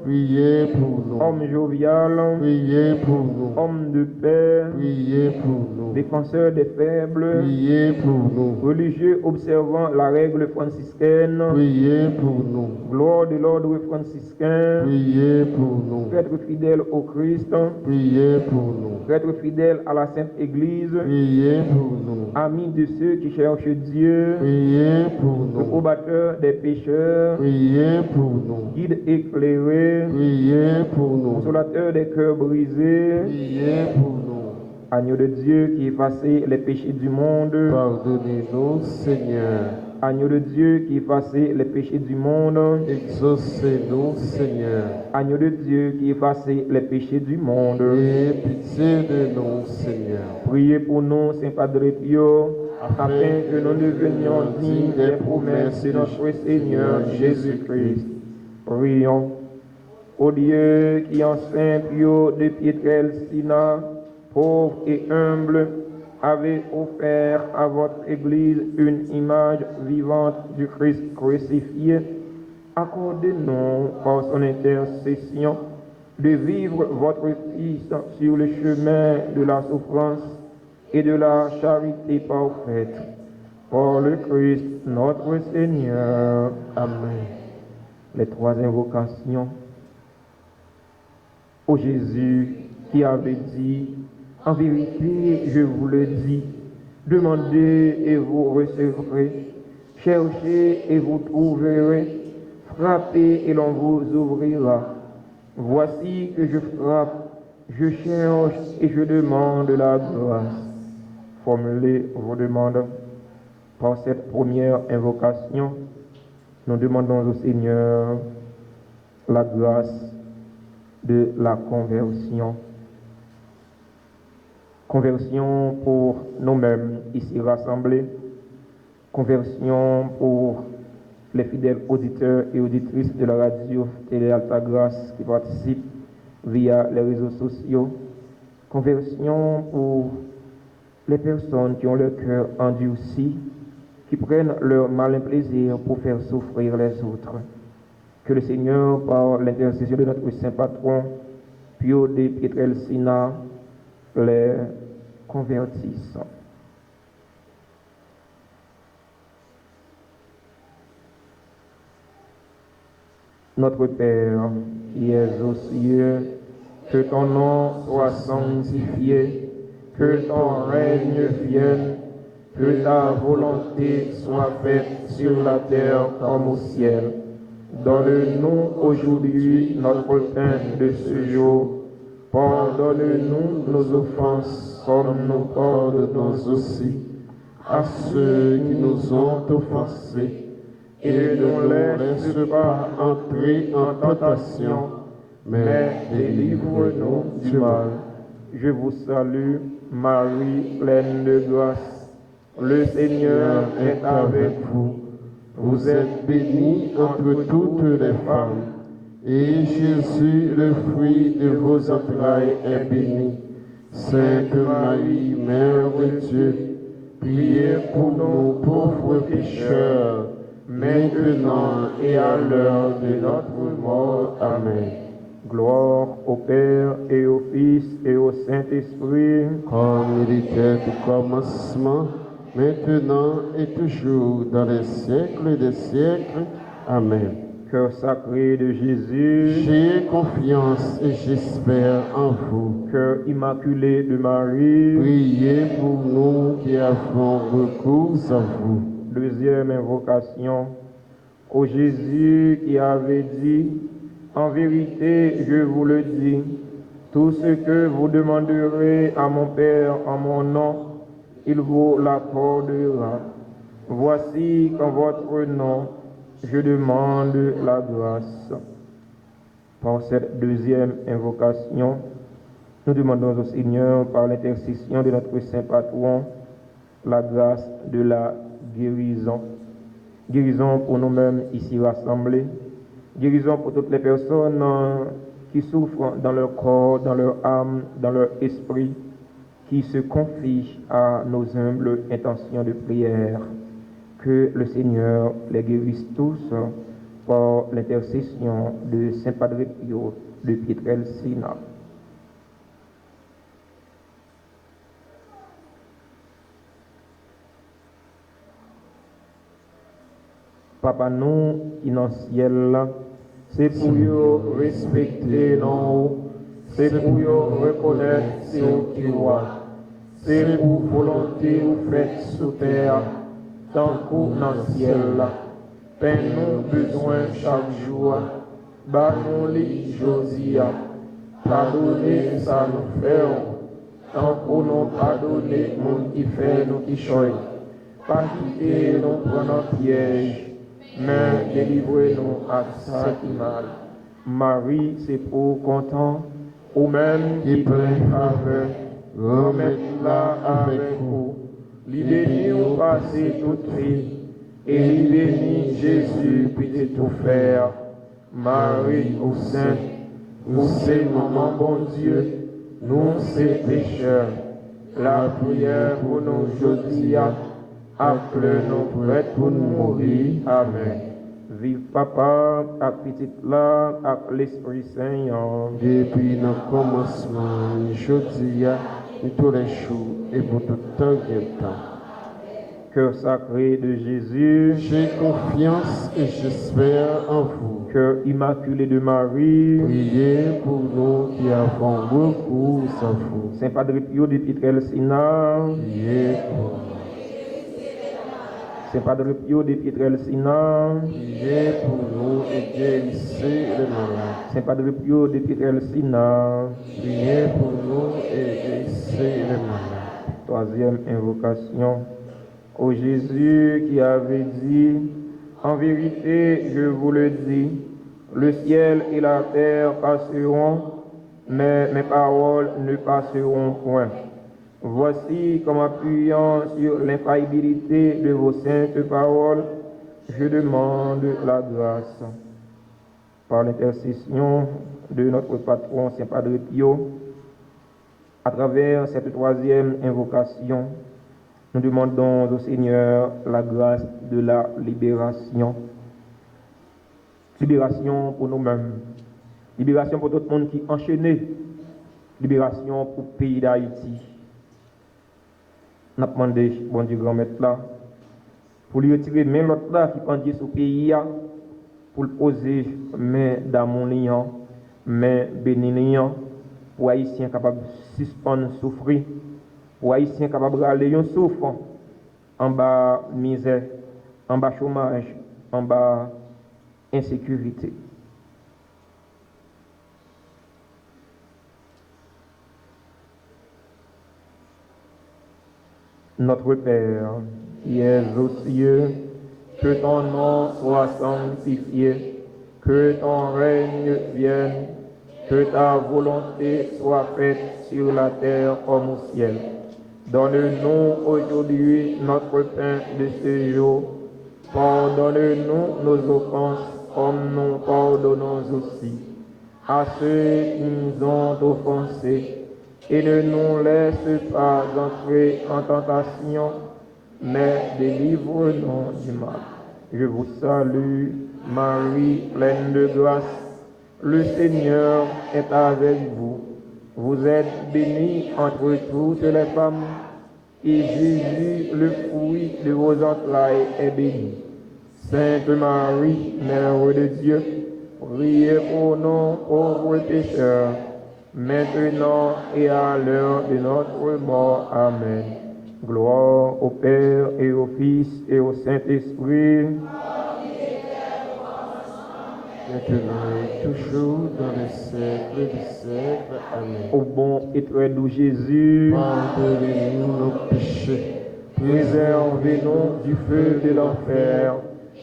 Priez pour nous. homme jovial, Priez pour nous. homme de paix, Priez pour nous. défenseur des faibles, Priez pour nous. religieux observant la règle franciscaine, Priez pour nous. gloire de l'ordre franciscain, Priez pour nous. prêtre fidèle au Christ, Priez pour nous. prêtre fidèle à la Sainte Église, Priez pour nous. ami de ceux qui cherchent Dieu, Priez pour nous. probateur des pécheurs, Priez pour nous. guide éclairé, Priez pour nous. consolateur des cœurs brisés, Priez pour nous. agneau de Dieu qui effaçait les péchés du monde, Pardonnez-nous, Seigneur. agneau de Dieu qui effaçait les péchés du monde, Exaucez-nous, Seigneur. agneau de Dieu qui effaçait les péchés du monde. Ayez pitié de nous, Seigneur. Priez pour nous, Saint Padre Pio, afin que nous devenions dignes des promesses de notre Seigneur Jésus-Christ. Prions. Ô Dieu qui en Saint Pio de Pietrelcina, pauvre et humble, avez offert à votre Église une image vivante du Christ crucifié, accordez-nous par son intercession de vivre votre Fils sur le chemin de la souffrance et de la charité parfaite. Par le Christ notre Seigneur. Amen. Les trois invocations. Ô Jésus qui avait dit, en vérité, je vous le dis, demandez et vous recevrez, cherchez et vous trouverez, frappez et l'on vous ouvrira. Voici que je frappe, je cherche et je demande la grâce. Formulez vos demandes. Par cette première invocation, nous demandons au Seigneur la grâce de la conversion. Conversion pour nous-mêmes ici rassemblés, conversion pour les fidèles auditeurs et auditrices de la radio Télé Alta Grâce qui participent via les réseaux sociaux, conversion pour les personnes qui ont leur cœur endurci, qui prennent leur malin plaisir pour faire souffrir les autres. Que le Seigneur, par l'intercession de notre Saint Patron, Pio de Pietrelcina, les convertisse. Notre Père, qui es aux cieux, que ton nom soit sanctifié, que ton règne vienne, que ta volonté soit faite sur la terre comme au ciel. Donne-nous aujourd'hui notre pain de ce jour. Pardonne-nous nos offenses comme nous pardonnons aussi à ceux qui nous ont offensés. Et ne nous laisse pas entrer en tentation, mais délivre-nous du mal. Je vous salue, Marie, pleine de grâce. Le Seigneur est avec vous. Vous êtes bénie entre toutes les femmes, et Jésus, le fruit de vos entrailles, est béni. Sainte Marie, Mère de Dieu, priez pour nous pauvres pécheurs, maintenant et à l'heure de notre mort. Amen. Gloire au Père et au Fils et au Saint-Esprit, Comme il était du commencement, maintenant et toujours, dans les siècles des siècles. Amen. Cœur sacré de Jésus, J'ai confiance et j'espère en vous. cœur immaculé de Marie, Priez pour nous qui avons recours à vous. deuxième invocation. Ô Jésus qui avait dit, en vérité, je vous le dis, tout ce que vous demanderez à mon Père en mon nom, il vous l'accordera. Voici qu'en votre nom, je demande la grâce. Par cette deuxième invocation, nous demandons au Seigneur, par l'intercession de notre Saint Patron, la grâce de la guérison. Guérison pour nous-mêmes ici rassemblés, guérison pour toutes les personnes qui souffrent dans leur corps, dans leur âme, dans leur esprit, qui se confient à nos humbles intentions de prière. Que le Seigneur les guérisse tous par l'intercession de Saint Padre Pio de Pietrelcina. Papa nous qui dans le ciel, c'est pour vous respecter nous, c'est pour vous reconnaître ce qui roi, c'est pour volonté vous faites sous terre, tant que dans le ciel. Peine-nous besoin chaque jour, bas-nous-les josia, pardonnez ça nous fait, tant que nous pardonnez monde qui fait nous qui choisit, pas quitter nous prendre un piège. Mais délivrez-nous à ça qui mal. Marie, c'est pour content, ou même qui plein faveur, remettez-la avec vous. Lui béni ou passé toute vie, et lui béni Jésus, puis de tout faire. Marie, ou sainte, vous c'est maman bon Dieu, nous c'est pécheurs. La prière pour nous aujourd'hui, appelez-nous prêts pour nous mourir. Amen. Vive Papa, à petite là, à l'Esprit Saint. Depuis le commencement, aujourd'hui, tous les jours et pour tout temps et temps. Cœur sacré de Jésus, J'ai confiance et j'espère en vous. cœur immaculé de Marie, Priez pour nous qui avons recours à vous. Saint Padre Pio de Pietrelcina, Priez pour nous. Saint Padre Pio de Pietrelcina, Priez pour nous et guérissez les malades. Saint Padre Pio de Pietrelcina. Priez pour nous et guérissez les malades. Troisième invocation. Ô Jésus qui avait dit, en vérité, je vous le dis, le ciel et la terre passeront, mais mes paroles ne passeront point. Voici qu'en m'appuyant sur l'infaillibilité de vos saintes paroles, je demande la grâce. Par l'intercession de notre patron Saint Padre Pio, à travers cette troisième invocation, nous demandons au Seigneur la grâce de la libération. Libération pour nous-mêmes, libération pour tout le monde qui est enchaîné, libération pour le pays d'Haïti. Nous avons demandé, bon Dieu, grand maître là, pour lui retirer main l'autre là qui pendait sur le pays, pour le poser main d'amour, main bénignant, pour Haïtiens capables de suspendre, souffrir, pour Haïtiens capables d'aller en souffrant, en bas misère, en bas chômage, en bas insécurité. Notre Père, qui es aux cieux, que ton nom soit sanctifié, que ton règne vienne, que ta volonté soit faite sur la terre comme au ciel. Donne-nous aujourd'hui notre pain de ce jour. Pardonne-nous nos offenses comme nous pardonnons aussi à ceux qui nous ont offensés. Et ne nous laisse pas entrer en tentation, mais délivre-nous du mal. Je vous salue, Marie, pleine de grâce. Le Seigneur est avec vous. Vous êtes bénie entre toutes les femmes, et Jésus, le fruit de vos entrailles, est béni. Sainte Marie, Mère de Dieu, priez pour nous pauvres pécheurs, maintenant et à l'heure de notre mort. Amen. Gloire au Père et au Fils et au Saint-Esprit. Maintenant et toujours dans les siècles des siècles. Amen. Ô bon et très doux Jésus, Pardonnez-nous nos péchés, préservez-nous du feu de l'enfer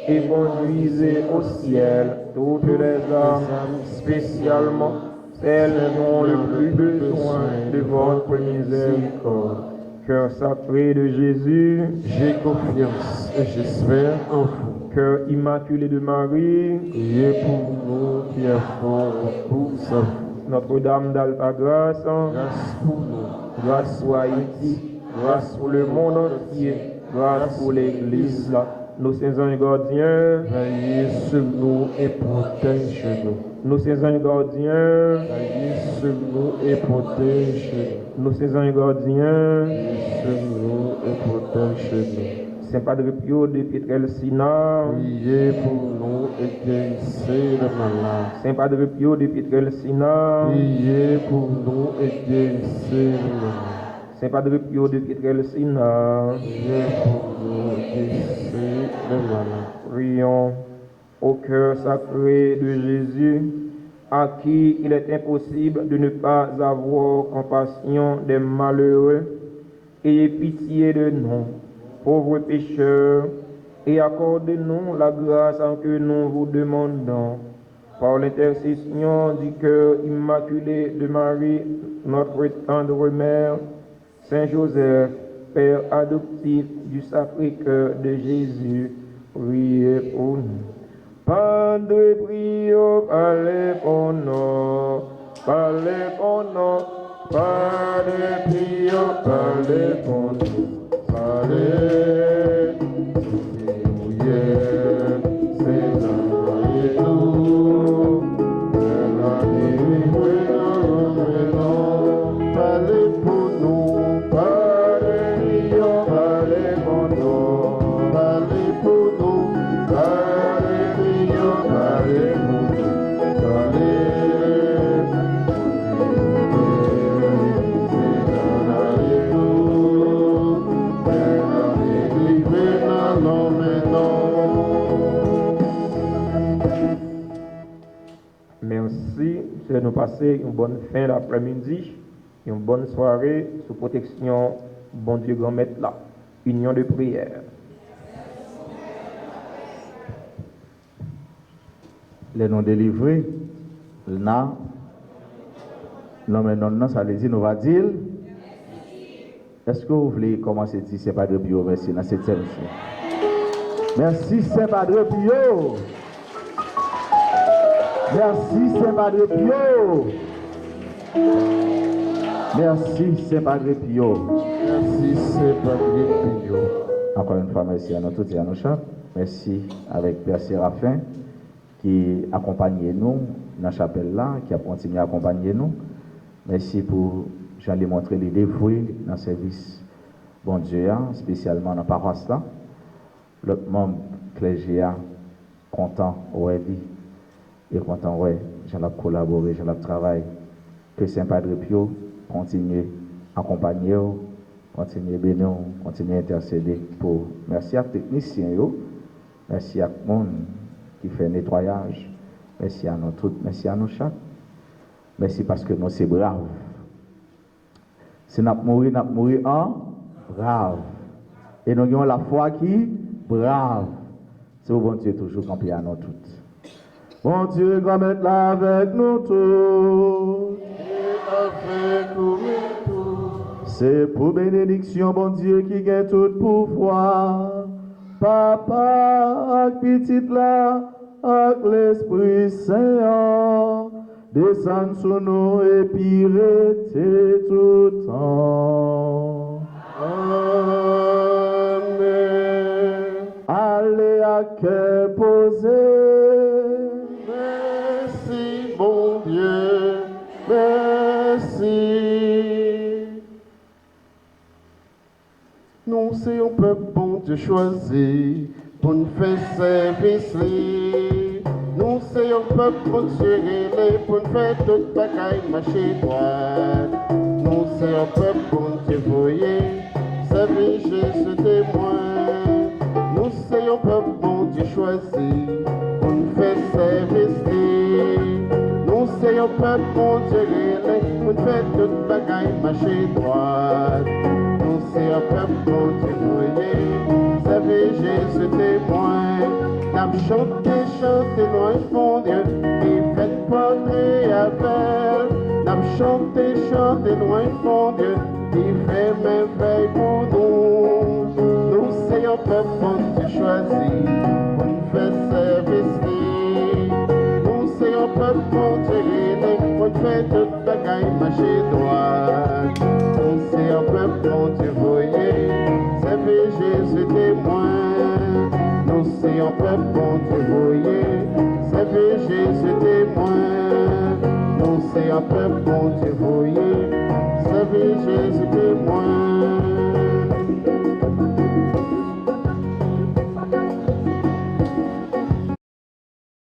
et conduisez au ciel toutes les âmes, spécialement celles qui ont le plus besoin de votre miséricorde. Cœur sacré de Jésus, j'ai confiance et j'espère en vous. cœur immaculé de Marie, Priez pour nous qui avons recours à vous. Notre-Dame d'Alta Grâce, Grâce pour nous, grâce pour Haïti, grâce pour le monde entier, grâce pour l'Église, nos saints anges gardiens, veillez sur nous et protégez-nous. nos saints anges gardiens, Veillez sur nous et protégez-nous. nos saints anges gardiens, Veillez sur nous et protégez-nous. Saint Padre Pio de Pietrelcina, Priez pour nous et guérissez les malades. Saint Padre Pio de Pietrelcina, Priez pour nous et guérissez les malades. Saint Padre Pio de Pietrelcina, Priez pour nous et guérissez les malades. prions au cœur sacré de Jésus, à qui il est impossible de ne pas avoir compassion des malheureux. Ayez pitié de nous, pauvres pécheurs, et accordez-nous la grâce en que nous vous demandons. Par l'intercession du cœur immaculé de Marie, notre tendre mère, Saint Joseph, Père adoptif du Sacré-Cœur de Jésus, priez pour nous. Padre Pio, parlez pour nous, parlez pour nous. Padre Pio, parlez pour nous, parlez. Parlez pour nous, parlez pour nous, parlez pour nous, parlez pour nous, Merci de nous passer une bonne fin d'après-midi et une bonne soirée sous protection, bon Dieu grand maître là. Union de prière. Les noms délivrés, l'homme non, ça veut dire, nous va dire. Est-ce que vous voulez commencer à dire Saint Padre Pio, merci dans cette émission? Merci Saint Padre Pio. Merci Saint Padre Pio. Merci Saint Padre Pio. Merci Saint Padre Pio. Encore une fois, merci à nous tous et à nos chats. Merci avec Père Séraphin qui accompagne nous dans la chapelle là, qui a continué à accompagner nous. Merci pour j'allais montrer les dévoués dans le service bon Dieu, spécialement dans la paroisse là. Le membre clergé content, ouais, et content, ouais, j'allais collaborer, j'allais travailler. Que Saint Padre Pio continue à accompagner, continue à bénir, continue à intercéder pour. Merci à techniciens, merci à tout le monde qui fait nettoyage, merci à nous tous, merci à nous chaque. Merci parce que nous sommes braves. Si nous mourons en brave. Et nous avons la foi qui brave. C'est au bon Dieu toujours campé à nous toutes. Bon Dieu, va mettre là avec nous tous. Avec nous tous. C'est pour bénédiction, bon Dieu, qui gagne tout pouvoir. Papa, petite là, avec l'Esprit Saint, descend sur nous et puis rester tout le temps. Amen. Allez à cœur posé. Merci, bon Dieu. Merci. c'est un peuple bon Dieu choisi pour nous faire service. Nous c'est un peuple bon Dieu relais pour nous faire toute bagaille marcher droit. Nous c'est un peuple bon Dieu voyé, servir Jésus témoin. Nous c'est un peuple bon Dieu choisi pour nous faire service. Nous c'est un peuple bon Dieu relais pour nous faire toute bagaille marcher droit. Nous c'est un peuple bon Dieu voyé, servir Jésus témoin. N'a chanté, chanté, loin mon Dieu, et faites porter avec. N'a chanté, chanté, loin mon Dieu, et fait mes veilles pour nous. Nous c'est un peuple bon Dieu choisi pour nous faire service. Nous c'est un peuple bon Dieu aidé pour nous faire toute bagaille marcher droit. Nous c'est un peuple bon Dieu voyé, servir Jésus témoin. Nous c'est un peuple bon Dieu voyé, servir Jésus témoin. Nous c'est un peuple bon Dieu voyé, servir Jésus témoin.